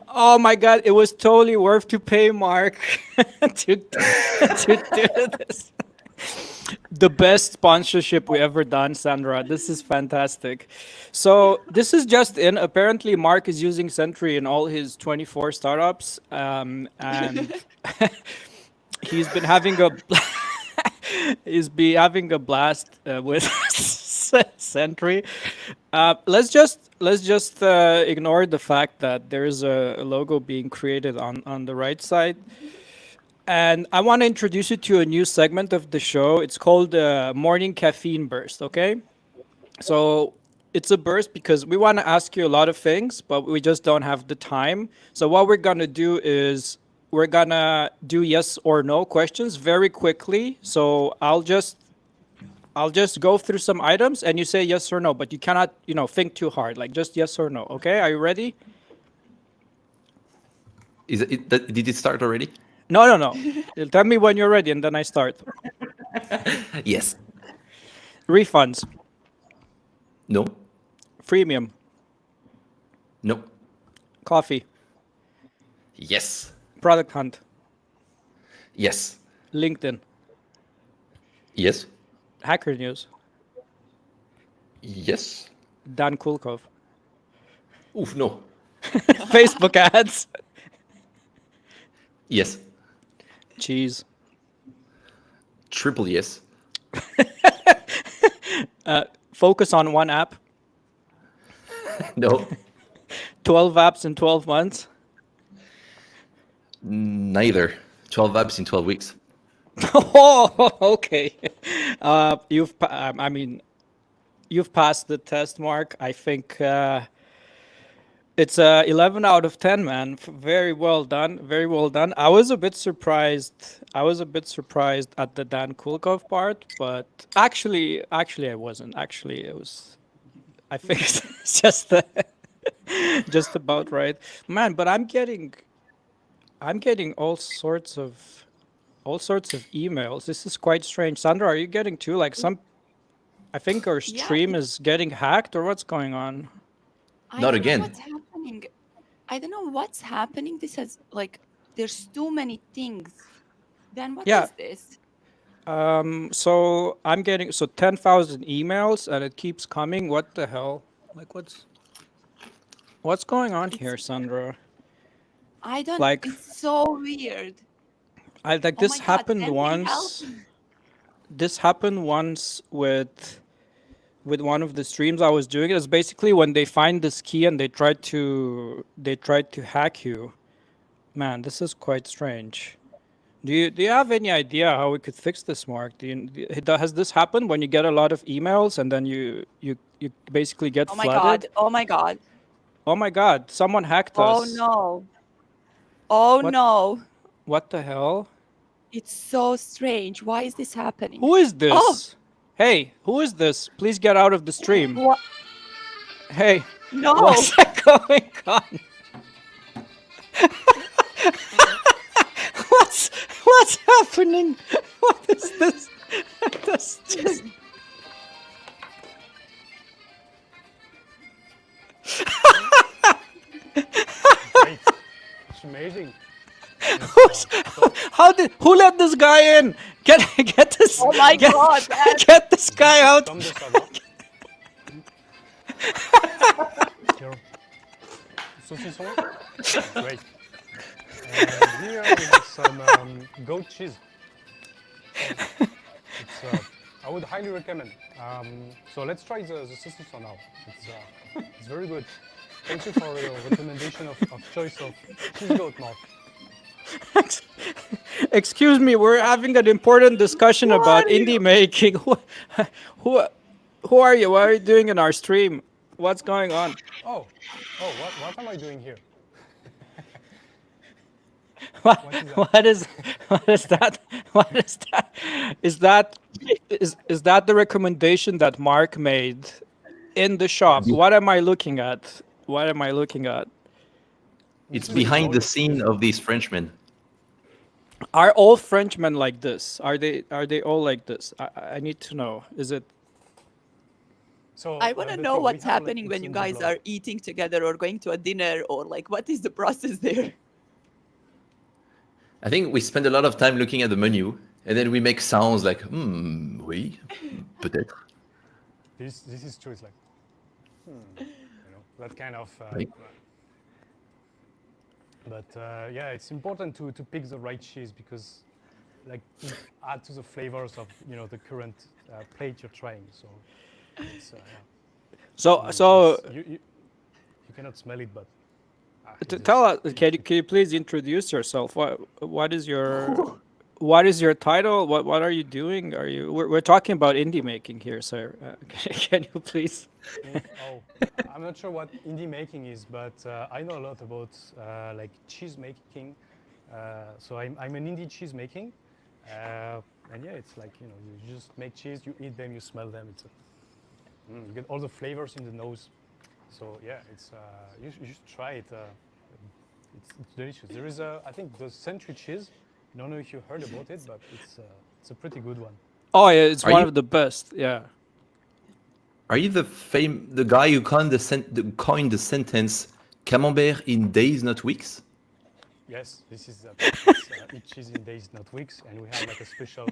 [SPEAKER 1] Oh my God! It was totally worth to pay Mark to do this. The best sponsorship we ever done, Sandra. This is fantastic. So this is just in. Apparently, Mark is using Sentry in all his 24 startups, and he's been having a blast with Sentry. Let's just ignore the fact that there's a logo being created on the right side. And I want to introduce you to a new segment of the show. It's called Morning Caffeine Burst, okay? So it's a burst because we want to ask you a lot of things, but we just don't have the time. So what we're going to do is we're going to do yes or no questions very quickly. So I'll just go through some items and you say yes or no, but you cannot, think too hard. Like just yes or no, okay? Are you ready?
[SPEAKER 3] Did it start already?
[SPEAKER 1] No, no, no. Tell me when you're ready and then I start.
[SPEAKER 3] Yes.
[SPEAKER 1] Refunds,
[SPEAKER 3] No.
[SPEAKER 1] freemium,
[SPEAKER 3] No.
[SPEAKER 1] coffee,
[SPEAKER 3] Yes.
[SPEAKER 1] product hunt,
[SPEAKER 3] Yes.
[SPEAKER 1] LinkedIn,
[SPEAKER 3] Yes.
[SPEAKER 1] Hacker News,
[SPEAKER 3] Yes.
[SPEAKER 1] Dan Kulkov,
[SPEAKER 3] Oof. No.
[SPEAKER 1] Facebook ads,
[SPEAKER 3] Yes.
[SPEAKER 1] cheese,
[SPEAKER 3] Triple yes.
[SPEAKER 1] focus on one app,
[SPEAKER 3] No.
[SPEAKER 1] 12 apps in 12 months?
[SPEAKER 3] Neither. 12 apps in 12 weeks.
[SPEAKER 1] Oh, okay. I mean, you've passed the test, Mark. I think it's 11 out of 10, man. Very well done. Very well done. I was a bit surprised. I was a bit surprised at the Dan Kulkov part, but actually, I wasn't. Actually, it was. I think it's just about right, man. But I'm getting all sorts of emails. This is quite strange. Sandra, are you getting too? Like I think our
[SPEAKER 2] Yeah,
[SPEAKER 1] stream is getting hacked, or what's going on?
[SPEAKER 2] I
[SPEAKER 3] Not
[SPEAKER 2] don't know
[SPEAKER 3] again.
[SPEAKER 2] what's happening. I don't know what's happening. This has like there's too many things. Then what
[SPEAKER 1] Yeah.
[SPEAKER 2] is this?
[SPEAKER 1] So I'm getting 10,000 emails, and it keeps coming. What the hell? Like, what's going on here,
[SPEAKER 2] It's
[SPEAKER 1] Sandra?
[SPEAKER 2] I don't.
[SPEAKER 1] Like,
[SPEAKER 2] It's so weird. Oh
[SPEAKER 1] this
[SPEAKER 2] my God!
[SPEAKER 1] happened
[SPEAKER 2] Send me help.
[SPEAKER 1] once. This happened once with one of the streams I was doing. It's basically when they find this key and they tried to hack you. Man, this is quite strange. Do you have any idea how we could fix this, Mark? Has this happened when you get a lot of emails and then you basically get
[SPEAKER 2] Oh my
[SPEAKER 1] flooded?
[SPEAKER 2] God! Oh my God!
[SPEAKER 1] Oh my God, someone hacked
[SPEAKER 2] Oh
[SPEAKER 1] us.
[SPEAKER 2] no! Oh
[SPEAKER 1] What
[SPEAKER 2] no!
[SPEAKER 1] what the hell?
[SPEAKER 2] It's so strange. Why is this happening?
[SPEAKER 1] Who is
[SPEAKER 2] Oh,
[SPEAKER 1] this? Hey, who is this? Please get out of the stream.
[SPEAKER 2] what?
[SPEAKER 1] Hey,
[SPEAKER 2] No!
[SPEAKER 1] what's going on? What's happening? What is this? That's just
[SPEAKER 5] Great. It's amazing.
[SPEAKER 1] who let this guy in? Get this
[SPEAKER 2] Oh my
[SPEAKER 1] get,
[SPEAKER 2] God! That,
[SPEAKER 1] get this guy out.
[SPEAKER 5] Comme de savoir. Your saucisson. Great. Here we have some goat cheese. I would highly recommend. So let's try the saucisson now. It's very good. Thank you for your recommendation of choice of cheese goat, Mark.
[SPEAKER 1] Excuse me, we're having an important discussion about indie making. Who who are you? What are you doing in our stream? What's going on?
[SPEAKER 5] Oh, what am I doing here?
[SPEAKER 1] What,
[SPEAKER 5] What is that?
[SPEAKER 1] what is that? What is that? Is that the recommendation that Mark made in the shop? What am I looking at? What am I looking at?
[SPEAKER 3] It's behind the scene of these Frenchmen.
[SPEAKER 1] Are all Frenchmen like this? Are they all like this? I need to know. Is it
[SPEAKER 5] So
[SPEAKER 2] I want to
[SPEAKER 5] the
[SPEAKER 2] know
[SPEAKER 5] thing, we
[SPEAKER 2] what's
[SPEAKER 5] have, like,
[SPEAKER 2] happening
[SPEAKER 5] it's
[SPEAKER 2] when you
[SPEAKER 5] in the
[SPEAKER 2] guys
[SPEAKER 5] blood.
[SPEAKER 2] are eating together or going to a dinner or like what is the process there?
[SPEAKER 3] I think we spend a lot of time looking at the menu, and then we make sounds like, oui, peut-être.
[SPEAKER 5] This is true. It's like, that kind of.
[SPEAKER 3] Right.
[SPEAKER 5] But yeah, it's important to pick the right cheese because, like, to add to the flavors of the current plate you're trying. So it's
[SPEAKER 1] so?
[SPEAKER 5] you cannot smell it, but
[SPEAKER 1] Tell us. Can you please introduce yourself? What is your title? What are you doing? We're talking about indie making here, sir. Can you please?
[SPEAKER 5] Oh, I'm not sure what indie making is, but I know a lot about like cheese making. So I'm an indie cheese making, and yeah, it's like you just make cheese, you eat them, you smell them. You get all the flavors in the nose. So yeah, it's you should try it. It's delicious. There is I think the Sentry cheese. I don't know if you heard about it, but it's a pretty good one.
[SPEAKER 1] Oh yeah, it's
[SPEAKER 3] Are
[SPEAKER 1] one
[SPEAKER 3] you-
[SPEAKER 1] of the best. Yeah.
[SPEAKER 3] Are you the guy who coined the sentence "Camembert in days, not weeks"?
[SPEAKER 5] Yes, this is eat cheese in days, not weeks, and we have like a special,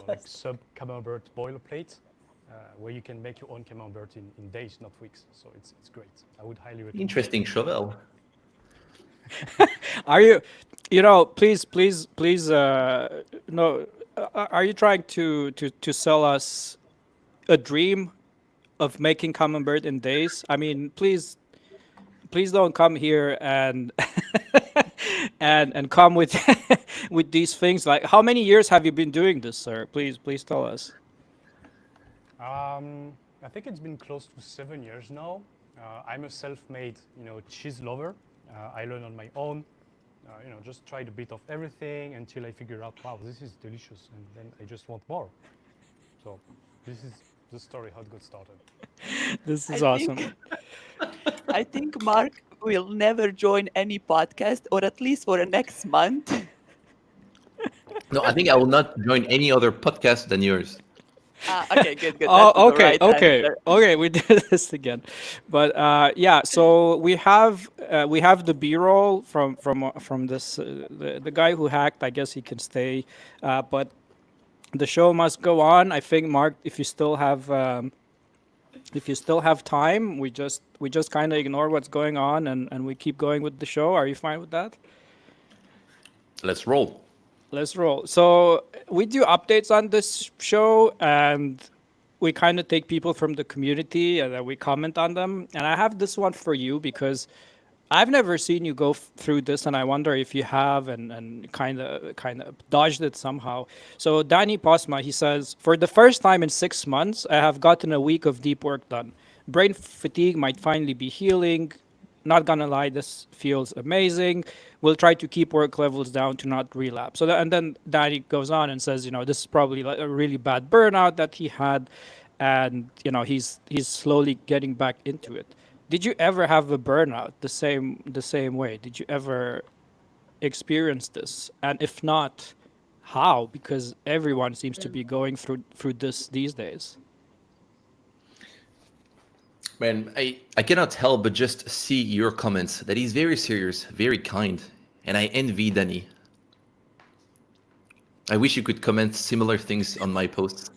[SPEAKER 5] like sub camembert boilerplate where you can make your own camembert in days, not weeks. So it's great. I would highly recommend.
[SPEAKER 3] Interesting shovel.
[SPEAKER 1] Are you, please, no, are you trying to sell us a dream of making camembert in days? I mean, please, please don't come here and and come with with these things. Like, how many years have you been doing this, sir? Please tell us.
[SPEAKER 5] I think it's been close to 7 years now. I'm a self-made, cheese lover. I learn on my own. Just tried a bit of everything until I figure out, wow, this is delicious, and then I just want more. So this is the story how it got started.
[SPEAKER 1] This
[SPEAKER 2] I
[SPEAKER 1] is awesome.
[SPEAKER 2] think I think Mark will never join any podcast, or at least for the next month.
[SPEAKER 3] No, I think I will not join any other podcast than yours.
[SPEAKER 2] Okay, good, good. That was
[SPEAKER 1] Oh,
[SPEAKER 2] the right answer.
[SPEAKER 1] okay. We did this again, but yeah. So we have the B-roll from this the guy who hacked. I guess he can stay, but the show must go on. I think, Mark, if you still have time, we just kind of ignore what's going on, and we keep going with the show. Are you fine with that?
[SPEAKER 3] Let's roll.
[SPEAKER 1] Let's roll. So we do updates on this show, and we kind of take people from the community and then we comment on them. And I have this one for you because I've never seen you go through this, and I wonder if you have, and kind of dodged it somehow. So Danny Posma, he says, for the first time in 6 months, I have gotten a week of deep work done. Brain fatigue might finally be healing. Not gonna lie, this feels amazing. We'll try to keep work levels down to not relapse. And then Danny goes on and says, this is probably like a really bad burnout that he had, and he's slowly getting back into it. Did you ever have a burnout the same way? Did you ever experience this? And if not, how? Because everyone seems to be going through this these days.
[SPEAKER 3] Man, I cannot help but just see your comments. That is very serious, very kind, and I envy Danny. I wish you could comment similar things on my posts.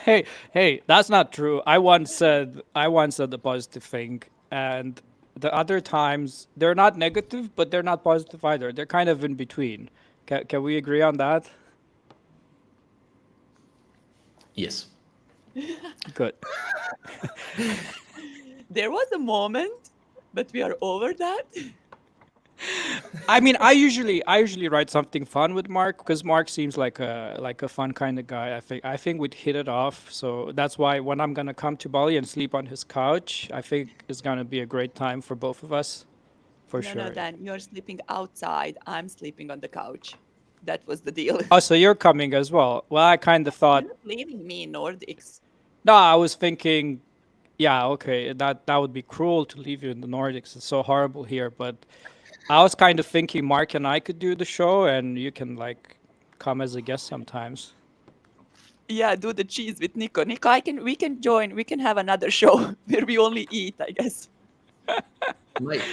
[SPEAKER 1] Hey, that's not true. I once said the positive thing, and the other times they're not negative, but they're not positive either. They're kind of in between. Can we agree on that?
[SPEAKER 3] Yes.
[SPEAKER 1] Good.
[SPEAKER 2] There was a moment, but we are over that.
[SPEAKER 1] I mean, I usually write something fun with Mark because Mark seems like a fun kind of guy. I think we'd hit it off. So that's why when I'm gonna come to Bali and sleep on his couch, I think it's gonna be a great time for both of us, for
[SPEAKER 2] No,
[SPEAKER 1] sure.
[SPEAKER 2] Dan, you're sleeping outside. I'm sleeping on the couch. That was the deal.
[SPEAKER 1] Oh, so you're coming as well? Well, I kind of thought.
[SPEAKER 2] You're not leaving me in Nordics.
[SPEAKER 1] No, I was thinking, yeah, okay, that would be cruel to leave you in the Nordics. It's so horrible here, but I was kind of thinking Mark and I could do the show, and you can like come as a guest sometimes.
[SPEAKER 2] Yeah, do the cheese with Nico. Nico, we can join. We can have another show where we only eat, I guess.
[SPEAKER 3] Mike,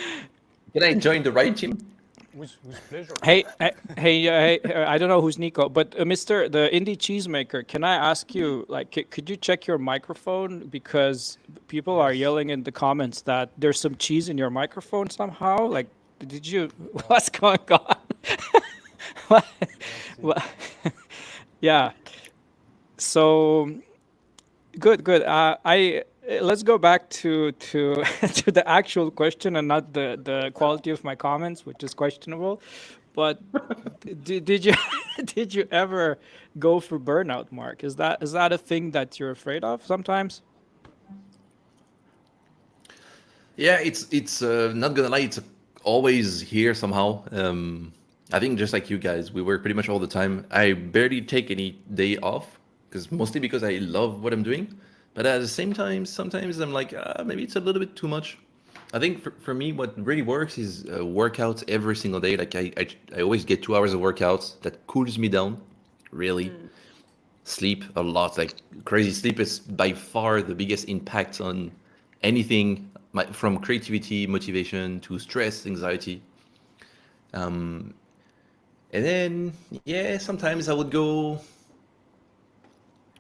[SPEAKER 3] can I join the right team?
[SPEAKER 5] With pleasure.
[SPEAKER 1] Hey, I don't know who's Nico, but Mr. the indie cheesemaker, can I ask you, like, could you check your microphone because people are yelling in the comments that there's some cheese in your microphone somehow? Like, did you? What's going on? What?
[SPEAKER 5] Let's see.
[SPEAKER 1] What? Yeah. So good. I let's go back to to the actual question and not the quality of my comments, which is questionable. But did you did you ever go through burnout, Mark? Is that a thing that you're afraid of sometimes?
[SPEAKER 3] Yeah, it's not gonna lie, it's always here somehow. I think just like you guys, we work pretty much all the time. I barely take any day off because mostly because I love what I'm doing. But at the same time, sometimes I'm like, maybe it's a little bit too much. I think for me, what really works is workouts every single day. Like I always get 2 hours of workouts that cools me down, really. Sleep a lot, like crazy. Sleep is by far the biggest impact on anything from creativity, motivation to stress, anxiety. Um, and then, yeah, sometimes I would go,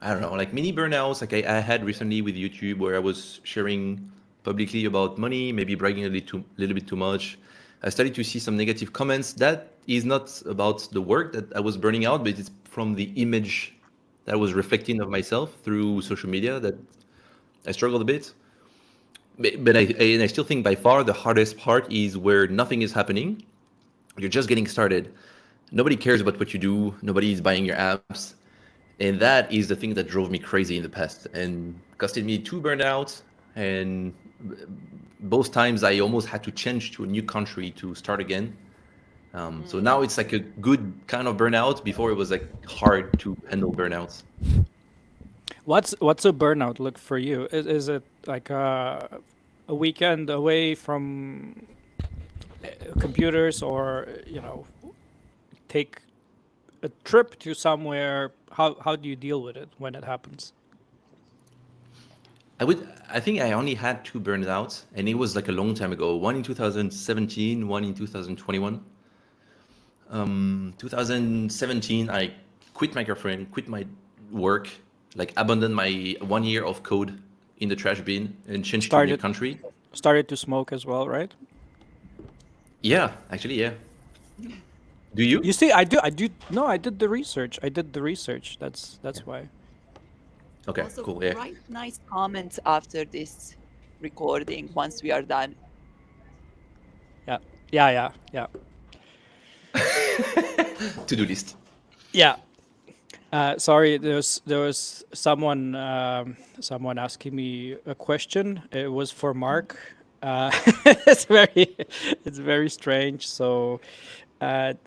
[SPEAKER 3] I don't know, like mini burnouts, like I had recently with YouTube where I was sharing publicly about money, maybe bragging a little bit too much. I started to see some negative comments. That is not about the work that I was burning out, but it's from the image that I was reflecting of myself through social media that I struggled a bit. But I still think by far the hardest part is where nothing is happening. You're just getting started. Nobody cares about what you do. Nobody is buying your apps. And that is the thing that drove me crazy in the past and costed me 2 burnouts. And both times I almost had to change to a new country to start again. So now it's like a good kind of burnout. Before it was like hard to handle burnouts.
[SPEAKER 1] What's a burnout look for you? Is it like a weekend away from computers, or take a trip to somewhere? How do you deal with it when it happens?
[SPEAKER 3] I think I only had 2 burnouts, and it was like a long time ago. One in 2017, one in 2021. 2017, I quit my girlfriend, quit my work, like abandoned my 1 year of code in the trash bin and changed to a new country.
[SPEAKER 1] Started to smoke as well, right?
[SPEAKER 3] Yeah, actually, yeah. Do you?
[SPEAKER 1] You see, I do. No, I did the research. That's why.
[SPEAKER 3] Okay,
[SPEAKER 2] Also,
[SPEAKER 3] cool. Yeah.
[SPEAKER 2] write nice comments after this recording once we are done.
[SPEAKER 1] Yeah.
[SPEAKER 3] To-do list.
[SPEAKER 1] Yeah. Sorry, there was someone asking me a question. It was for Marc. It's very strange. So, it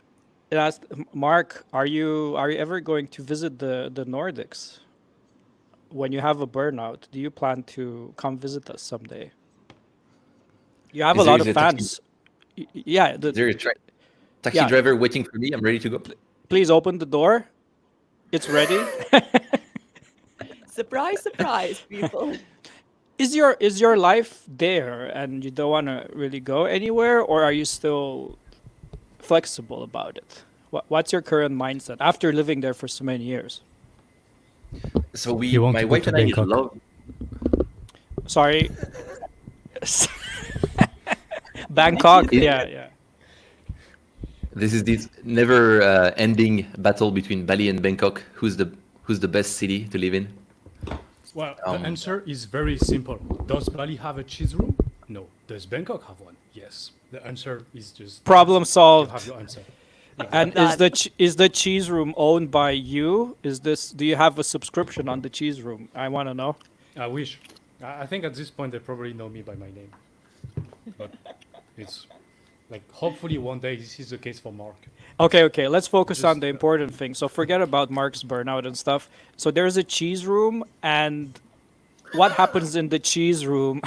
[SPEAKER 1] asked, Marc, are you ever going to visit the Nordics? When you have a burnout, do you plan to come visit us someday? You have a lot of fans. Yeah.
[SPEAKER 3] Is there a taxi
[SPEAKER 1] Yeah.
[SPEAKER 3] driver waiting for me? I'm ready to go.
[SPEAKER 1] Please open the door. It's ready.
[SPEAKER 2] Surprise, surprise, people.
[SPEAKER 1] Is your life there and you don't want to really go anywhere, or are you still flexible about it? What's your current mindset after living there for so many years?
[SPEAKER 3] So
[SPEAKER 5] want
[SPEAKER 3] my
[SPEAKER 5] to go
[SPEAKER 3] wife
[SPEAKER 5] to
[SPEAKER 3] and I
[SPEAKER 5] Bangkok.
[SPEAKER 3] love.
[SPEAKER 1] Sorry. Bangkok. Yeah.
[SPEAKER 3] This is this never ending battle between Bali and Bangkok. Who's the best city to live in?
[SPEAKER 5] Well, the answer is very simple. Does Bali have a cheese room? No. Does Bangkok have one? Yes. The answer is just
[SPEAKER 1] Problem
[SPEAKER 5] you
[SPEAKER 1] solved.
[SPEAKER 5] have your answer.
[SPEAKER 1] And is the cheese room owned by you? Do you have a subscription on the cheese room? I want to know.
[SPEAKER 5] I wish. I think at this point they probably know me by my name. But it's like hopefully one day this is the case for Marc.
[SPEAKER 1] Okay. Let's focus on the important thing. So forget about Marc's burnout and stuff. So there's a cheese room, and what happens in the cheese room?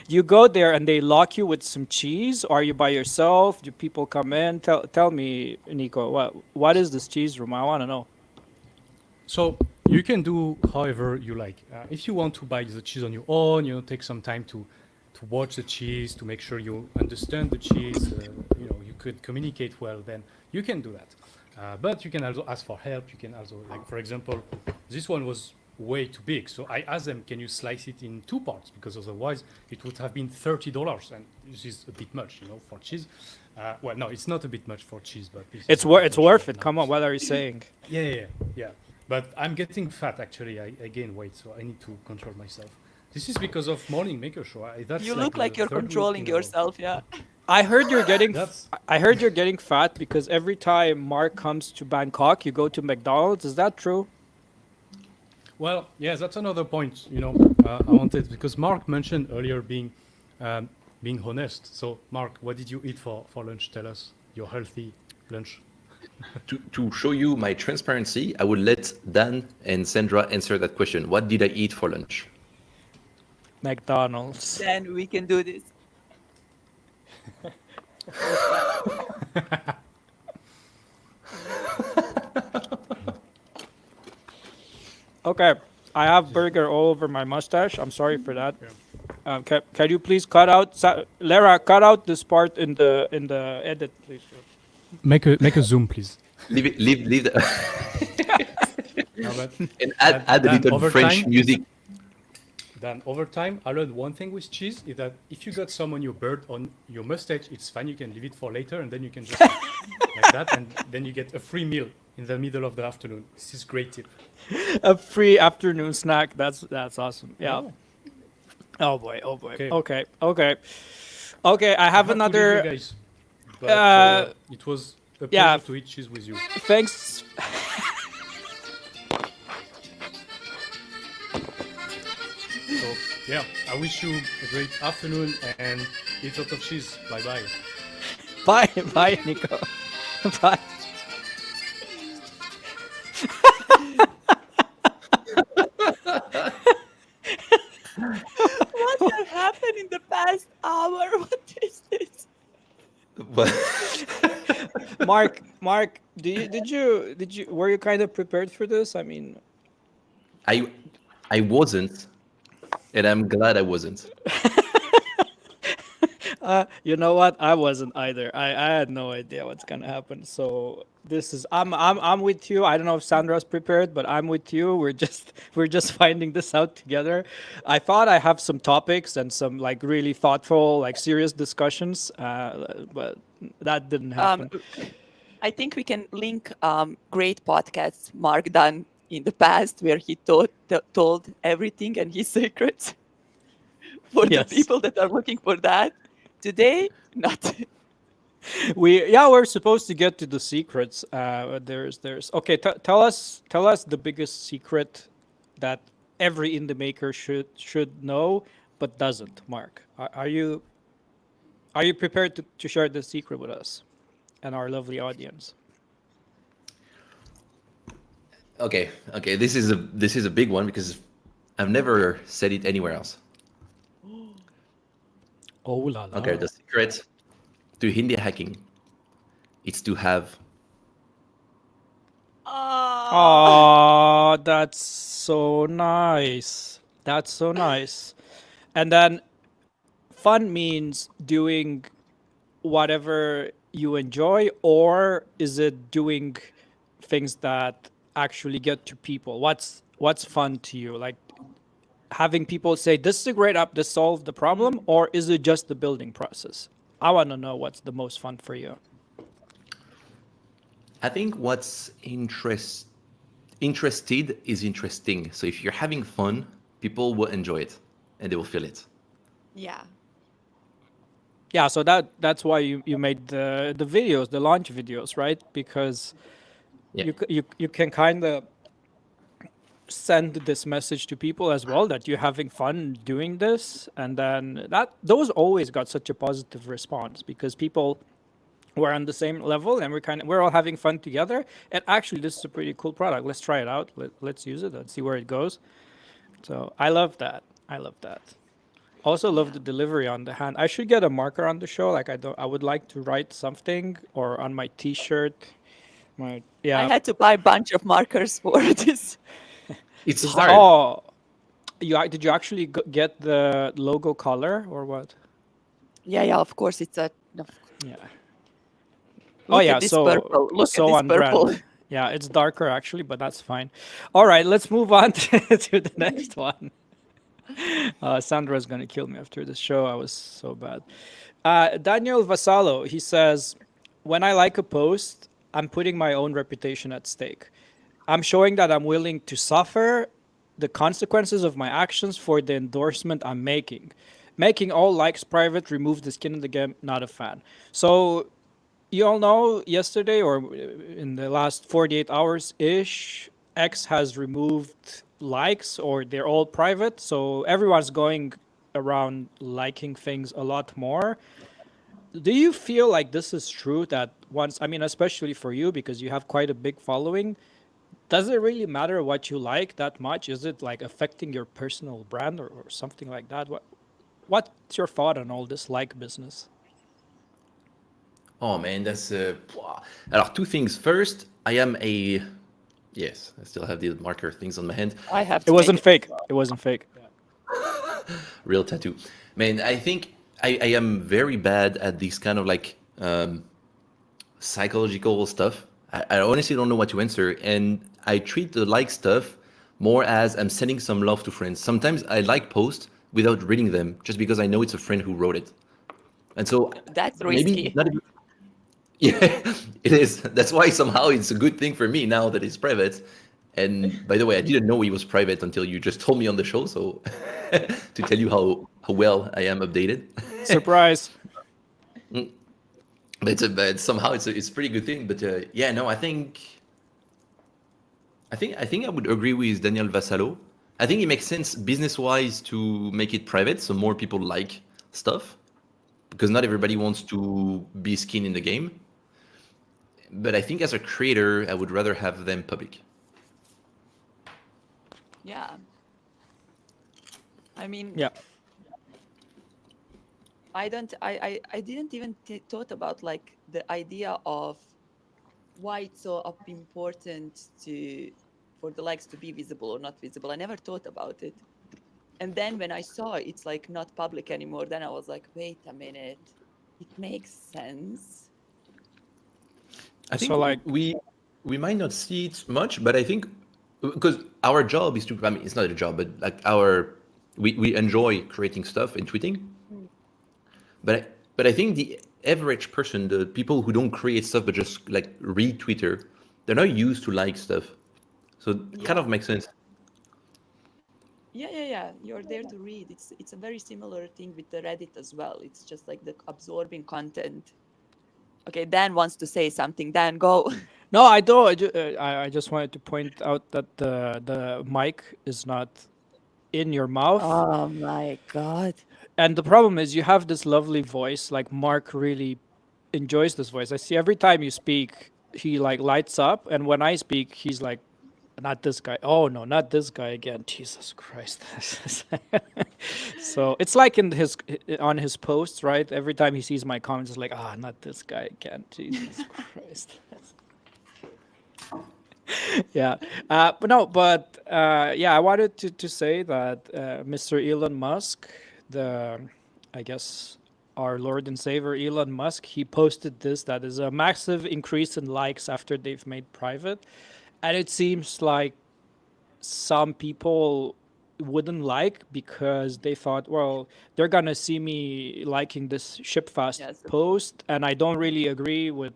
[SPEAKER 1] You go there and they lock you with some cheese. Or are you by yourself? Do people come in? Tell me, Nico. What is this cheese room? I want to know.
[SPEAKER 5] So you can do however you like. If you want to buy the cheese on your own, take some time to watch the cheese, to make sure you understand the cheese, you could communicate well, then you can do that. But you can also ask for help. You can also, like, for example, this one was way too big. So I asked them, can you slice it in 2 parts? Because otherwise it would have been $30. And this is a bit much, for cheese. Well, no, it's not a bit much for cheese, but
[SPEAKER 1] It's worth it. Come on, what are you saying?
[SPEAKER 5] Yeah. But I'm getting fat, actually. I gain weight, so I need to control myself. This is because of Morning Maker Show.
[SPEAKER 2] You look like you're controlling yourself, yeah.
[SPEAKER 1] I heard you're getting.
[SPEAKER 5] That's-
[SPEAKER 1] I heard you're getting fat because every time Marc comes to Bangkok, you go to McDonald's. Is that true?
[SPEAKER 5] Well, yes, that's another point. I wanted, because Marc mentioned earlier being honest. So, Marc, what did you eat for lunch? Tell us your healthy lunch.
[SPEAKER 3] To show you my transparency, I would let Dan and Sandra answer that question. What did I eat for lunch?
[SPEAKER 1] McDonald's.
[SPEAKER 2] Then we can do this.
[SPEAKER 1] Okay, I have burger all over my mustache. I'm sorry for that. Can you please cut out, Lara? Cut out this part in the edit, please.
[SPEAKER 5] Make a zoom, please.
[SPEAKER 3] Leave the
[SPEAKER 5] No, but
[SPEAKER 3] and add a
[SPEAKER 5] Dan,
[SPEAKER 3] little
[SPEAKER 5] over
[SPEAKER 3] French
[SPEAKER 5] time-
[SPEAKER 3] music.
[SPEAKER 5] then over time, I learned one thing with cheese is that if you got some on your bird on your mustache, it's fine. You can leave it for later, and then you can just like that, and then you get a free meal in the middle of the afternoon. This is great tip.
[SPEAKER 1] A free afternoon snack. That's awesome. Yeah. Oh boy. Oh boy.
[SPEAKER 5] Okay.
[SPEAKER 1] Okay. Okay. Okay. I
[SPEAKER 5] I
[SPEAKER 1] have
[SPEAKER 5] have to leave you
[SPEAKER 1] another.
[SPEAKER 5] guys, but
[SPEAKER 1] Uh,
[SPEAKER 5] it was a
[SPEAKER 1] yeah.
[SPEAKER 5] pleasure to eat cheese with you.
[SPEAKER 1] Thanks.
[SPEAKER 5] So yeah, I wish you a great afternoon and eat lots of cheese. Bye bye.
[SPEAKER 1] Bye. Bye, Nico. Bye.
[SPEAKER 2] What has happened in the past hour? What is this?
[SPEAKER 3] But
[SPEAKER 1] Mark, were you kind of prepared for this? I mean,
[SPEAKER 3] I I wasn't, and I'm glad I wasn't.
[SPEAKER 1] you know what? I wasn't either. I had no idea what's gonna happen. So this is I'm with you. I don't know if Sandra's prepared, but I'm with you. We're just finding this out together. I thought I have some topics and some like really thoughtful, like serious discussions, but that didn't happen.
[SPEAKER 2] I think we can link great podcasts Mark done in the past where he told everything and his secrets for the
[SPEAKER 1] Yes.
[SPEAKER 2] people that are looking for that. Today, not.
[SPEAKER 1] We're supposed to get to the secrets. There's okay. Tell us the biggest secret that every indie maker should know but doesn't. Mark, are you prepared to share the secret with us and our lovely audience?
[SPEAKER 3] Okay. This is a big one because I've never said it anywhere else.
[SPEAKER 1] Oh la la.
[SPEAKER 3] Okay, the secret to Hindi hacking is to have
[SPEAKER 1] Oh, that's so nice. That's so nice. And then fun means doing whatever you enjoy, or is it doing things that actually get to people? What's fun to you? Like having people say this is a great app, this solved the problem, or is it just the building process? I want to know what's the most fun for you.
[SPEAKER 3] I think what's interested is interesting. So if you're having fun, people will enjoy it and they will feel it.
[SPEAKER 2] Yeah.
[SPEAKER 1] Yeah, so that's why you made the videos, the launch videos, right? Because
[SPEAKER 3] Yeah.
[SPEAKER 1] you can kind of send this message to people as well that you're having fun doing this, and then those always got such a positive response because people were on the same level and we're all having fun together. And actually, this is a pretty cool product. Let's try it out. Let's use it and see where it goes. So I love that. I love that. Also love the delivery on the hand. I should get a marker on the show. Like I would like to write something or on my T-shirt.
[SPEAKER 2] I
[SPEAKER 1] Yeah.
[SPEAKER 2] had to buy a bunch of markers for this.
[SPEAKER 3] It's
[SPEAKER 1] Is that,
[SPEAKER 3] hard.
[SPEAKER 1] oh, did you actually get the logo color or what?
[SPEAKER 2] Yeah, of course it's a.
[SPEAKER 1] Yeah.
[SPEAKER 2] Look
[SPEAKER 1] yeah.
[SPEAKER 2] at this
[SPEAKER 1] So
[SPEAKER 2] purple. Look
[SPEAKER 1] so
[SPEAKER 2] at this
[SPEAKER 1] on brand.
[SPEAKER 2] purple.
[SPEAKER 1] Yeah, it's darker actually, but that's fine. All right, let's move on to the next one. Sandra's gonna kill me after this show. I was so bad. Daniel Vasallo, he says, when I like a post, I'm putting my own reputation at stake. I'm showing that I'm willing to suffer the consequences of my actions for the endorsement I'm making. Making all likes private, remove the skin in the game, not a fan. So you all know yesterday or in the last 48 hours ish, X has removed likes or they're all private. So everyone's going around liking things a lot more. Do you feel like this is true that once, I mean, especially for you because you have quite a big following, does it really matter what you like that much? Is it like affecting your personal brand or something like that? What's your thought on all this like business?
[SPEAKER 3] Oh man, that's alors two things. First, I am a yes, I still have the marker things on my hand.
[SPEAKER 2] I have
[SPEAKER 1] It
[SPEAKER 2] to.
[SPEAKER 1] wasn't
[SPEAKER 2] make
[SPEAKER 1] fake. It wasn't fake.
[SPEAKER 3] Real tattoo. Man, I think I am very bad at these kind of like psychological stuff. I honestly don't know what to answer, and I treat the like stuff more as I'm sending some love to friends. Sometimes I like posts without reading them, just because I know it's a friend who wrote it, and so
[SPEAKER 2] That's
[SPEAKER 3] maybe
[SPEAKER 2] risky.
[SPEAKER 3] not even, yeah, it is. That's why somehow it's a good thing for me now that it's private, And by the way, I didn't know he was private until you just told me on the show. So to tell you how well I am updated.
[SPEAKER 1] Surprise.
[SPEAKER 3] But somehow it's a pretty good thing. But yeah, no, I think I would agree with Daniel Vassallo. I think it makes sense business wise to make it private, so more people like stuff, because not everybody wants to be skin in the game. But I think as a creator, I would rather have them public.
[SPEAKER 2] Yeah. I mean,
[SPEAKER 1] Yeah.
[SPEAKER 2] I didn't even thought about like the idea of why it's so important for the likes to be visible or not visible. I never thought about it. And then when I saw it's like not public anymore, then I was like, wait a minute, it makes sense.
[SPEAKER 3] I think
[SPEAKER 1] So like,
[SPEAKER 3] we might not see it much, but I think because our job is to, I mean, it's not a job, but like we enjoy creating stuff and tweeting. But I think the average person, the people who don't create stuff but just like read Twitter, they're not used to like stuff, so it kind
[SPEAKER 2] Yeah.
[SPEAKER 3] of makes sense.
[SPEAKER 2] Yeah. You're there to read. It's a very similar thing with the Reddit as well. It's just like the absorbing content. Okay, Dan wants to say something. Dan, go.
[SPEAKER 1] no, I don't. I just wanted to point out that the mic is not in your mouth.
[SPEAKER 2] Oh my God.
[SPEAKER 1] And the problem is you have this lovely voice. Like Mark really enjoys this voice. I see every time you speak, he like lights up, and when I speak, he's like, "Not this guy." Oh no, not this guy again. Jesus Christ. So it's like in his on his posts, right? Every time he sees my comments, it's like, "Ah, not this guy again." Jesus Christ. Yeah, yeah, I wanted to say that Mr. Elon Musk, the I guess our Lord and Savior Elon Musk, he posted this that is a massive increase in likes after they've made private, and it seems like some people wouldn't like because they thought, well, they're gonna see me liking this ship fast
[SPEAKER 2] Yes.
[SPEAKER 1] post, and I don't really agree with,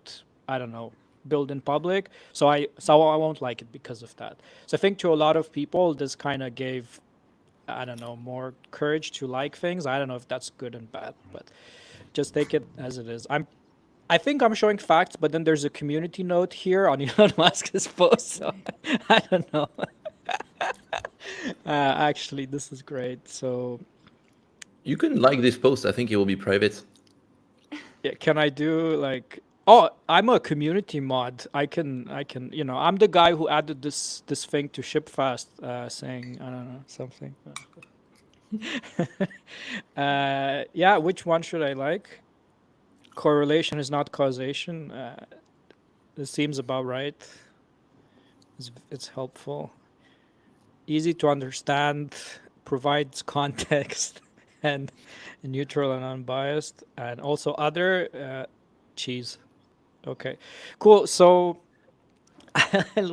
[SPEAKER 1] I don't know, build in public, so I won't like it because of that. So I think to a lot of people, this kind of gave, I don't know, more courage to like things. I don't know if that's good and bad, but just take it as it is. I think I'm showing facts, but then there's a community note here on Elon Musk's post, so I don't know. Actually, this is great. So,
[SPEAKER 3] You can like this post. I think it will be private.
[SPEAKER 1] yeah, can I do like? Oh, I'm a community mod. I'm the guy who added this thing to Shipfast, saying I don't know something. Yeah, which one should I like? Correlation is not causation. This seems about right. It's helpful. Easy to understand, provides context, and neutral and unbiased, and also other cheese. Okay, cool. So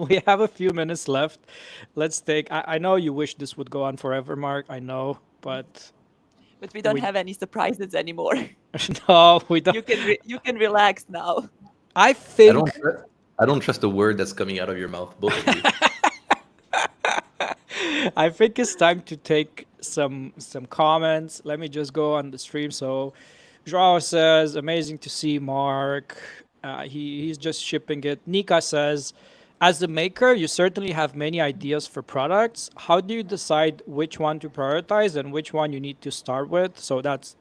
[SPEAKER 1] we have a few minutes left. Let's take. I know you wish this would go on forever, Mark. I know, but
[SPEAKER 2] But we don't
[SPEAKER 1] We-
[SPEAKER 2] have any surprises anymore.
[SPEAKER 1] no, we don't.
[SPEAKER 2] You can relax now.
[SPEAKER 1] I
[SPEAKER 3] I
[SPEAKER 1] think
[SPEAKER 3] don't I don't trust a word that's coming out of your mouth, both of you.
[SPEAKER 1] I think it's time to take some comments. Let me just go on the stream. So, Joao says, "Amazing to see Mark." He's just shipping it. Nika says, "As the maker, you certainly have many ideas for products. How do you decide which one to prioritize and which one you need to start with?" So that's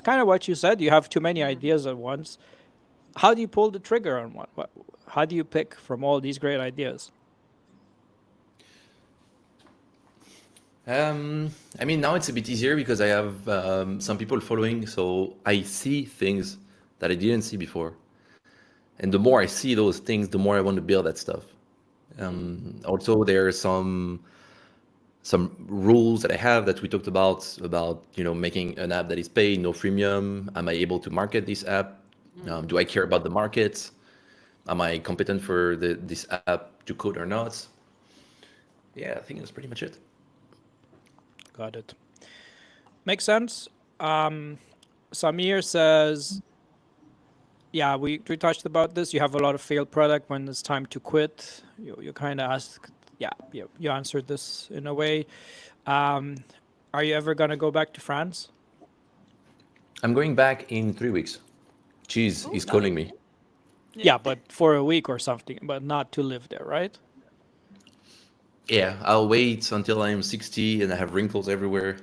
[SPEAKER 1] kind of what you said. You have too many ideas at once. How do you pull the trigger on one? How do you pick from all these great ideas?
[SPEAKER 3] I mean, now it's a bit easier because I have some people following, so I see things that I didn't see before. And the more I see those things, the more I want to build that stuff. Also, there are some rules that I have that we talked about making an app that is paid, no freemium. Am I able to market this app? Do I care about the market? Am I competent for this app to code or not? Yeah, I think that's pretty much it.
[SPEAKER 1] Got it. Makes sense. Samir says, yeah, we touched about this. You have a lot of failed product when it's time to quit. You kind of ask Yeah, you answered this in a way. Um, are you ever gonna go back to France?
[SPEAKER 3] I'm going back in 3 weeks. Cheese
[SPEAKER 2] Oh,
[SPEAKER 3] is
[SPEAKER 2] nice.
[SPEAKER 3] calling me.
[SPEAKER 2] Yeah.
[SPEAKER 1] Yeah, but for a week or something, but not to live there, right?
[SPEAKER 3] Yeah, I'll wait until I'm 60 and I have wrinkles everywhere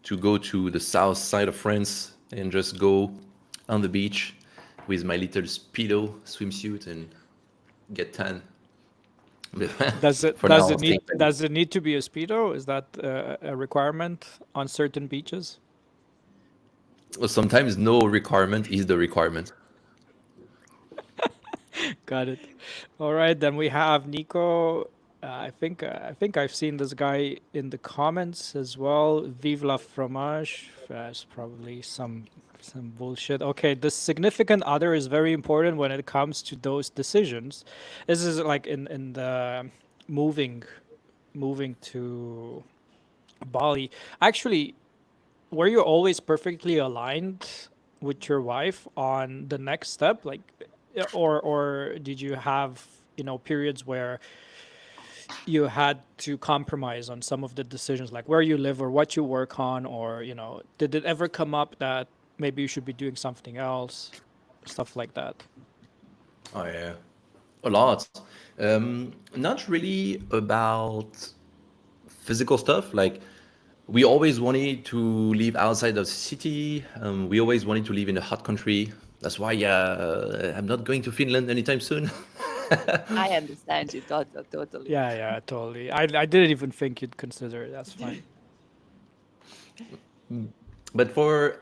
[SPEAKER 3] to go to the south side of France and just go on the beach with my little speedo swimsuit and get tan. But
[SPEAKER 1] Does it
[SPEAKER 3] for now, I'll stay in Paris.
[SPEAKER 1] does it need to be a speedo? Is that a requirement on certain beaches?
[SPEAKER 3] Well, sometimes no requirement is the requirement.
[SPEAKER 1] Got it. All right, then we have Nico. I think I've seen this guy in the comments as well. Vive la fromage. It's probably some bullshit. Okay, the significant other is very important when it comes to those decisions. This is like in the moving moving to Bali. Actually, were you always perfectly aligned with your wife on the next step, like, or did you have, periods where you had to compromise on some of the decisions, like where you live or what you work on, or did it ever come up that maybe you should be doing something else, stuff like that?
[SPEAKER 3] Oh yeah, a lot. Not really about physical stuff. Like we always wanted to live outside of the city. We always wanted to live in a hot country. That's why I'm not going to Finland anytime soon.
[SPEAKER 2] I understand you totally.
[SPEAKER 1] Yeah, totally. I didn't even think you'd consider it. That's fine.
[SPEAKER 3] But for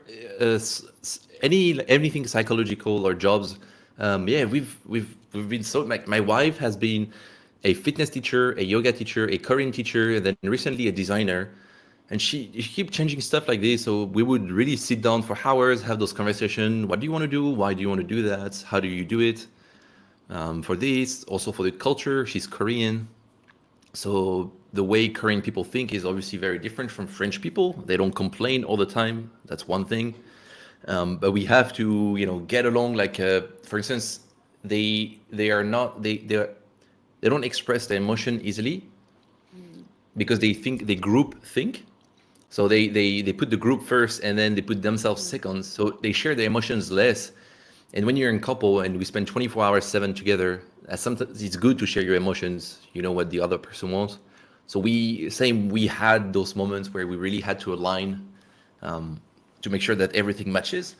[SPEAKER 3] anything psychological or jobs, yeah, we've been so like my wife has been a fitness teacher, a yoga teacher, a Korean teacher, and then recently a designer, and she keep changing stuff like this. So we would really sit down for hours, have those conversations. What do you want to do? Why do you want to do that? How do you do it? For this, also for the culture, she's Korean. So the way Korean people think is obviously very different from French people. They don't complain all the time. That's one thing. But we have to, get along. Like, for instance, they are not they don't express their emotion easily because they think they group think. So they put the group first and then they put themselves second. So they share their emotions less. And when you're in couple and we spend 24 hours 7 together, sometimes it's good to share your emotions. You know what the other person wants. So we had those moments where we really had to align to make sure that everything matches.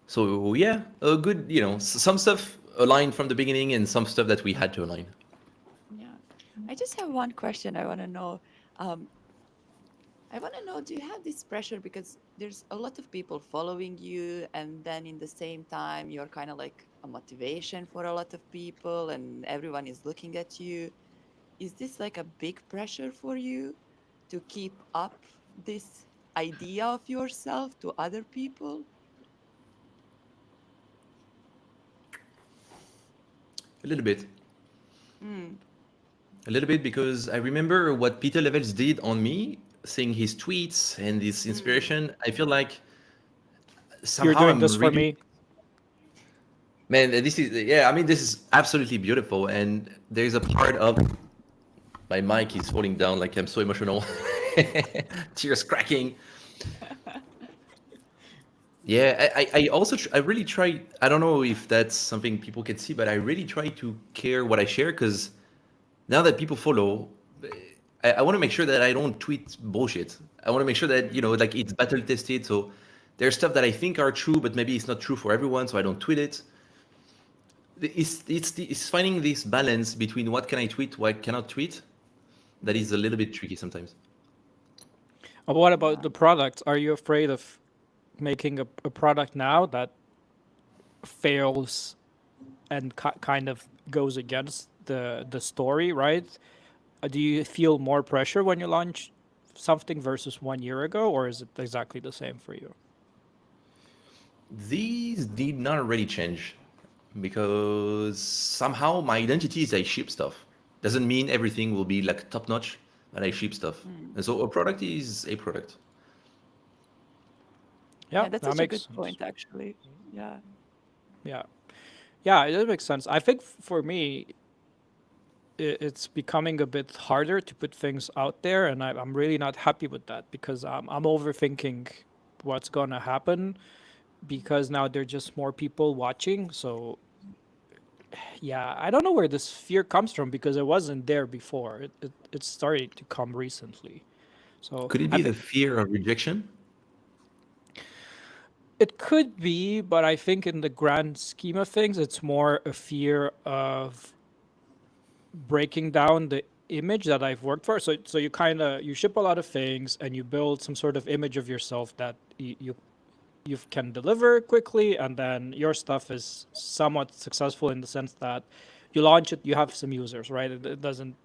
[SPEAKER 3] So yeah, a good, some stuff aligned from the beginning and some stuff that we had to align.
[SPEAKER 2] Yeah. I just have one question I want to know. Um, I want to know, do you have this pressure because there's a lot of people following you, and then in the same time, you're kind of like a motivation for a lot of people, and everyone is looking at you. Is this like a big pressure for you to keep up this idea of yourself to other people?
[SPEAKER 3] A little bit.
[SPEAKER 2] Mm,
[SPEAKER 3] A little bit because I remember what Peter Levels did on me, seeing his tweets and this
[SPEAKER 2] mm.
[SPEAKER 3] inspiration. I feel like
[SPEAKER 1] You're
[SPEAKER 3] somehow
[SPEAKER 1] doing
[SPEAKER 3] I'm
[SPEAKER 1] this for
[SPEAKER 3] really,
[SPEAKER 1] me.
[SPEAKER 3] man, this is, yeah, I mean, this is absolutely beautiful. And there's a part of my mic is falling down, like I'm so emotional, tears cracking. Yeah, I also, I really try, I don't know if that's something people can see, but I really try to care what I share because now that people follow, I want to make sure that I don't tweet bullshit. I want to make sure that, like it's battle tested. So there's stuff that I think are true, but maybe it's not true for everyone. So I don't tweet it. It's finding this balance between what can I tweet, what I cannot tweet. That is a little bit tricky sometimes.
[SPEAKER 1] What about
[SPEAKER 2] Yeah.
[SPEAKER 1] the products? Are you afraid of making a product now that fails and kind of goes against the story, right? Do you feel more pressure when you launch something versus 1 year ago, or is it exactly the same for you?
[SPEAKER 3] These did not really change because somehow my identity is I ship stuff. Doesn't mean everything will be like top notch, but I ship stuff.
[SPEAKER 2] Mm.
[SPEAKER 3] And so a product is a product.
[SPEAKER 1] Yeah,
[SPEAKER 2] Yeah, that's
[SPEAKER 1] that
[SPEAKER 2] such a
[SPEAKER 1] makes
[SPEAKER 2] good
[SPEAKER 1] sense.
[SPEAKER 2] point, actually. Yeah.
[SPEAKER 1] Yeah, yeah, it does make sense. I think for me, it's becoming a bit harder to put things out there, and I'm really not happy with that because I'm overthinking what's gonna happen because now there are just more people watching. So yeah, I don't know where this fear comes from because it wasn't there before. It's starting to come recently. So
[SPEAKER 3] Could it
[SPEAKER 1] I
[SPEAKER 3] be the
[SPEAKER 1] think
[SPEAKER 3] fear of rejection?
[SPEAKER 1] it could be, but I think in the grand scheme of things, it's more a fear of breaking down the image that I've worked for. So you kind of you ship a lot of things and you build some sort of image of yourself that you can deliver quickly, and then your stuff is somewhat successful in the sense that you launch it, you have some users, right? It doesn't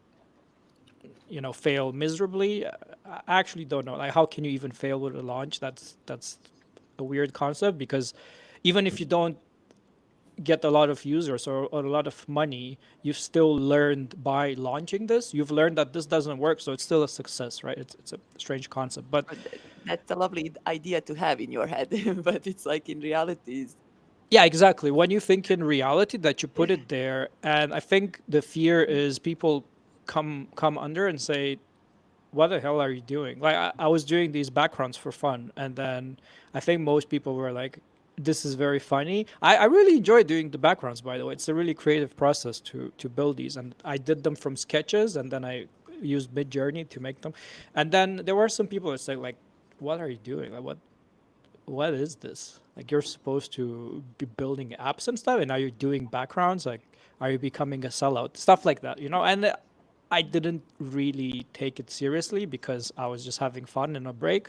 [SPEAKER 1] fail miserably. I actually don't know. Like, how can you even fail with a launch? That's a weird concept because even if you don't get a lot of users or a lot of money, you've still learned by launching this. You've learned that this doesn't work, so it's still a success, right? It's a strange concept, but
[SPEAKER 2] That's a lovely idea to have in your head, but it's like in reality,
[SPEAKER 1] yeah, exactly. When you think in reality that you put it there, and I think the fear is people come under and say, what the hell are you doing? Like I was doing these backgrounds for fun, and then I think most people were like, "This is very funny." I really enjoy doing the backgrounds. By the way, it's a really creative process to build these, and I did them from sketches, and then I used Midjourney to make them, and then there were some people that say like, "What are you doing? Like what is this? Like you're supposed to be building apps and stuff, and now you're doing backgrounds. Like, are you becoming a sellout? Stuff like that, you know?" And I didn't really take it seriously because I was just having fun in a break.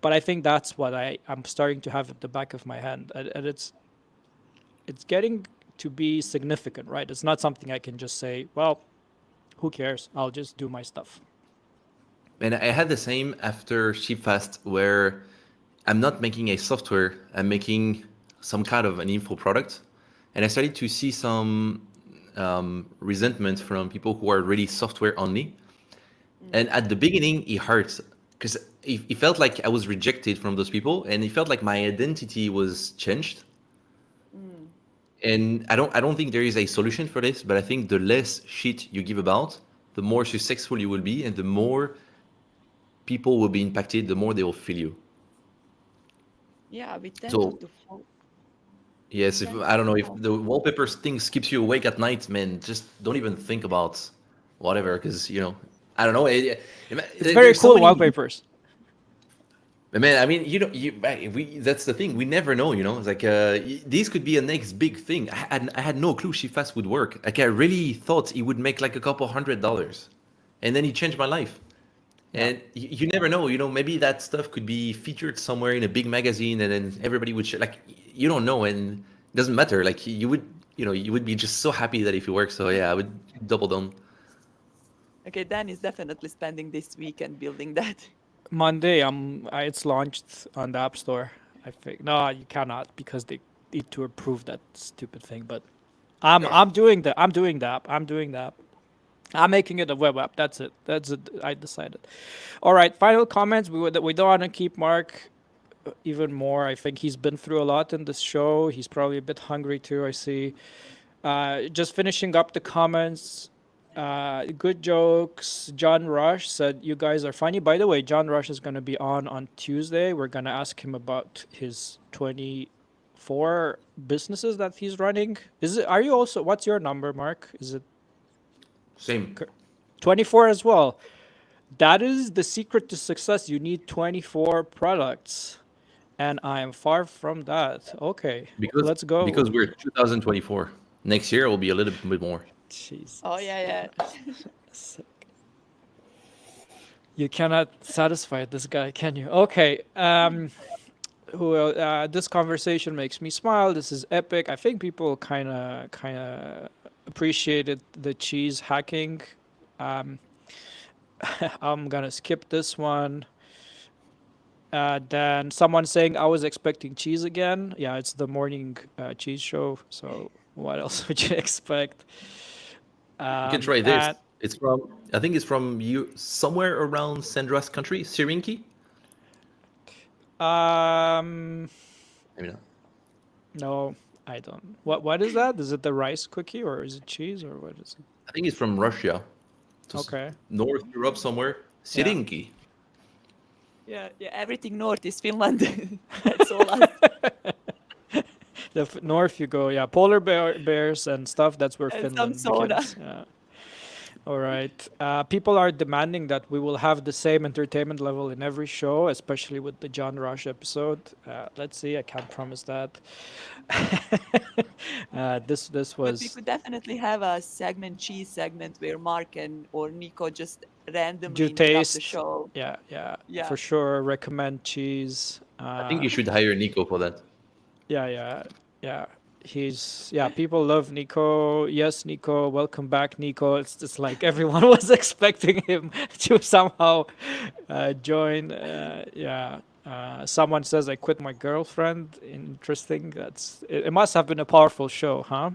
[SPEAKER 1] But I think that's what I'm starting to have at the back of my hand, and it's getting to be significant, right? It's not something I can just say, well, who cares? I'll just do my stuff.
[SPEAKER 3] And I had the same after Shipfast, where I'm not making a software, I'm making some kind of an info product. And I started to see some resentment from people who are really software only. And at the beginning, it hurt because it felt like I was rejected from those people, and it felt like my identity was changed. And I don't think there is a solution for this, but I think the less shit you give about, the more successful you will be, and the more people will be impacted, the more they will feel you.
[SPEAKER 2] yeah, we tend
[SPEAKER 3] So
[SPEAKER 2] to fall.
[SPEAKER 3] yes, if
[SPEAKER 2] Tend
[SPEAKER 3] I don't know if
[SPEAKER 2] to
[SPEAKER 3] the wallpaper thing keeps you awake at night, man, just don't even think about whatever, because I don't know.
[SPEAKER 1] It's very
[SPEAKER 3] There's so
[SPEAKER 1] cool
[SPEAKER 3] many.
[SPEAKER 1] wallpapers.
[SPEAKER 3] Man, I mean, that's the thing. We never know, It's like this could be a next big thing. I had no clue Shifast would work. Like I really thought it would make like a couple $100, and then it changed my life.
[SPEAKER 1] Yeah.
[SPEAKER 3] And you never know, maybe that stuff could be featured somewhere in a big magazine, and then everybody would share. Like you don't know, and it doesn't matter. Like you would be just so happy that if it works. So yeah, I would double down.
[SPEAKER 2] Okay, Dan is definitely spending this weekend building that.
[SPEAKER 1] Monday, it's launched on the App Store. I think no, you cannot because they need to approve that stupid thing. But I'm doing the app. I'm doing the app. I'm making it a web app. That's it. That's it. I decided. All right. Final comments. We don't want to keep Mark even more. I think he's been through a lot in this show. He's probably a bit hungry too. I see. Just finishing up the comments. Good jokes. John Rush said you guys are funny. By the way, John Rush is going to be on Tuesday. We're going to ask him about his 24 businesses that he's running. Is it? Are you also? What's your number, Mark? Is it
[SPEAKER 3] Same.
[SPEAKER 1] 24 as well? That is the secret to success. You need 24 products, and I am far from that. Okay,
[SPEAKER 3] because
[SPEAKER 1] let's go.
[SPEAKER 3] because we're 2024. Next year will be a little bit more.
[SPEAKER 1] Jesus.
[SPEAKER 2] Oh yeah, yeah.
[SPEAKER 1] You cannot satisfy this guy, can you? Okay. This conversation makes me smile. This is epic. I think people kind of appreciated the cheese hacking. Um, I'm gonna skip this one. Then someone saying I was expecting cheese again. Yeah, it's the morning cheese show. So what else would you expect?
[SPEAKER 3] You can try this.
[SPEAKER 1] And
[SPEAKER 3] I think it's from you somewhere around Sandra's country, Sirinki.
[SPEAKER 1] um,
[SPEAKER 3] Maybe not.
[SPEAKER 1] no, I don't. What is that? Is it the rice cookie or is it cheese or what is it?
[SPEAKER 3] I think it's from Russia.
[SPEAKER 1] Okay.
[SPEAKER 3] North Europe somewhere. Sirinki.
[SPEAKER 2] Yeah, everything north is Finland. That's all us.
[SPEAKER 1] North you go, yeah. Polar bears and stuff. That's where
[SPEAKER 2] And some
[SPEAKER 1] Finland
[SPEAKER 2] soda.
[SPEAKER 1] begins. Yeah. All right. People are demanding that we will have the same entertainment level in every show, especially with the John Rush episode. Let's see. I can't promise that. This
[SPEAKER 2] But we
[SPEAKER 1] was
[SPEAKER 2] could definitely have a cheese segment where Mark and or Nico just randomly
[SPEAKER 1] due
[SPEAKER 2] interrupt the
[SPEAKER 1] taste.
[SPEAKER 2] show.
[SPEAKER 1] Yeah, yeah,
[SPEAKER 2] Yeah.
[SPEAKER 1] for sure. Recommend cheese.
[SPEAKER 3] I think you should hire Nico for that.
[SPEAKER 1] Yeah, yeah, yeah. People love Nico. Yes, Nico. Welcome back, Nico. It's just like everyone was expecting him to somehow join. Yeah. Someone says I quit my girlfriend. Interesting. It must have been a powerful show, huh?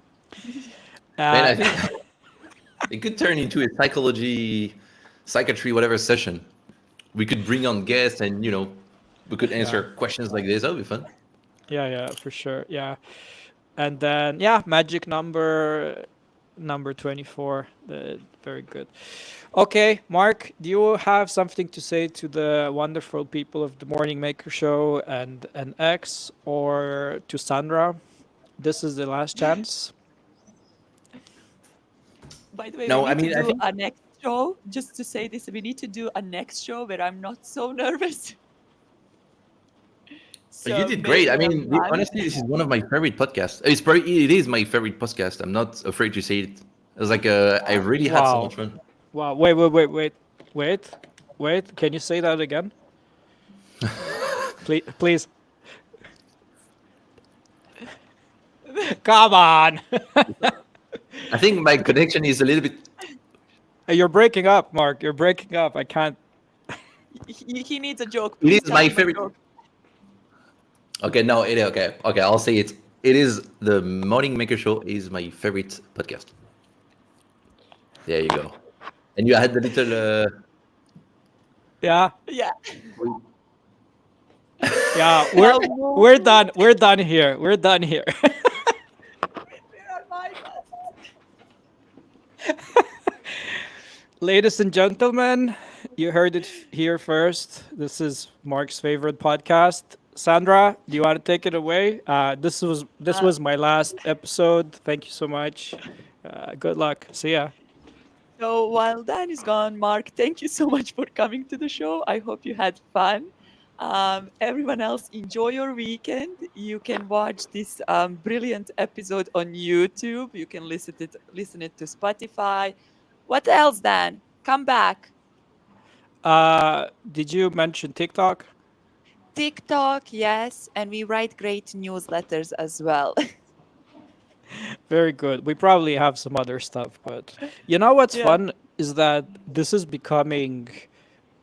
[SPEAKER 3] Man, I
[SPEAKER 1] Uh,
[SPEAKER 3] think it could turn into a psychiatry, whatever session. We could bring on guests and, we could answer questions like this. That would be fun.
[SPEAKER 1] yeah, for sure. Yeah. And then magic number 24. Very good. Okay, Mark, do you have something to say to the wonderful people of the Morning Maker Show and X, or to Sandra? This is the last chance.
[SPEAKER 2] By the way,
[SPEAKER 3] No,
[SPEAKER 2] we
[SPEAKER 3] I
[SPEAKER 2] need
[SPEAKER 3] mean,
[SPEAKER 2] to
[SPEAKER 3] I
[SPEAKER 2] do
[SPEAKER 3] think
[SPEAKER 2] a next show. Just to say this, we need to do a next show where I'm not so nervous.
[SPEAKER 3] you
[SPEAKER 2] So
[SPEAKER 3] did great. I
[SPEAKER 2] maybe a
[SPEAKER 3] mean,
[SPEAKER 2] month.
[SPEAKER 3] honestly, this is one of my favorite podcasts. It is my favorite podcast. I'm not afraid to say it. It was like I really had so
[SPEAKER 1] Wow.
[SPEAKER 3] much fun.
[SPEAKER 1] Wow. Wait. Can you say that again? Please. Come on.
[SPEAKER 3] I think my connection is a little bit.
[SPEAKER 1] You're breaking up, Mark. You're breaking up. I can't.
[SPEAKER 2] He needs a joke.
[SPEAKER 3] It
[SPEAKER 2] Please
[SPEAKER 3] is
[SPEAKER 2] tell
[SPEAKER 3] my
[SPEAKER 2] him a
[SPEAKER 3] favorite.
[SPEAKER 2] joke.
[SPEAKER 3] Okay, no, okay. I'll say it. It is the Morning Maker Show is my favorite podcast. There you go. And you had the little.
[SPEAKER 1] Yeah.
[SPEAKER 2] Yeah.
[SPEAKER 1] Yeah.
[SPEAKER 2] No.
[SPEAKER 1] We're done. We're done here. We're done here.
[SPEAKER 2] Where are my glasses?
[SPEAKER 1] Ladies and gentlemen, you heard it here first. This is Mark's favorite podcast. Sandra, do you want to take it away? This was my last episode. Thank you so much. Good luck. See ya.
[SPEAKER 2] So while Dan is gone, Mark, thank you so much for coming to the show. I hope you had fun. Everyone else, enjoy your weekend. You can watch this brilliant episode on YouTube. You can listen it to Spotify. What else, Dan? Come back.
[SPEAKER 1] Did you mention TikTok?
[SPEAKER 2] TikTok, yes, and we write great newsletters as well.
[SPEAKER 1] Very good. We probably have some other stuff, but you know what's
[SPEAKER 2] Yeah.
[SPEAKER 1] fun is that this is becoming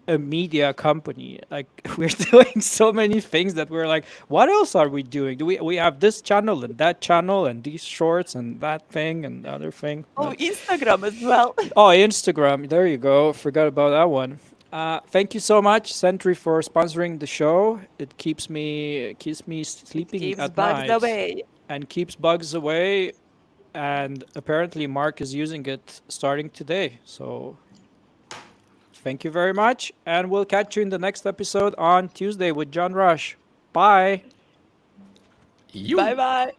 [SPEAKER 1] a media company. Like we're doing so many things that we're like, what else are we doing? Do we have this channel and that channel and these shorts and that thing and the other thing?
[SPEAKER 2] Oh, Instagram as well.
[SPEAKER 1] Oh, Instagram. There you go. Forgot about that one. Thank you so much, Sentry, for sponsoring the show. It keeps me sleeping
[SPEAKER 2] Keeps
[SPEAKER 1] at
[SPEAKER 2] bugs
[SPEAKER 1] night
[SPEAKER 2] away.
[SPEAKER 1] and keeps bugs away. And apparently, Mark is using it starting today. So, thank you very much, and we'll catch you in the next episode on Tuesday with John Rush. Bye.
[SPEAKER 3] You.
[SPEAKER 2] Bye bye.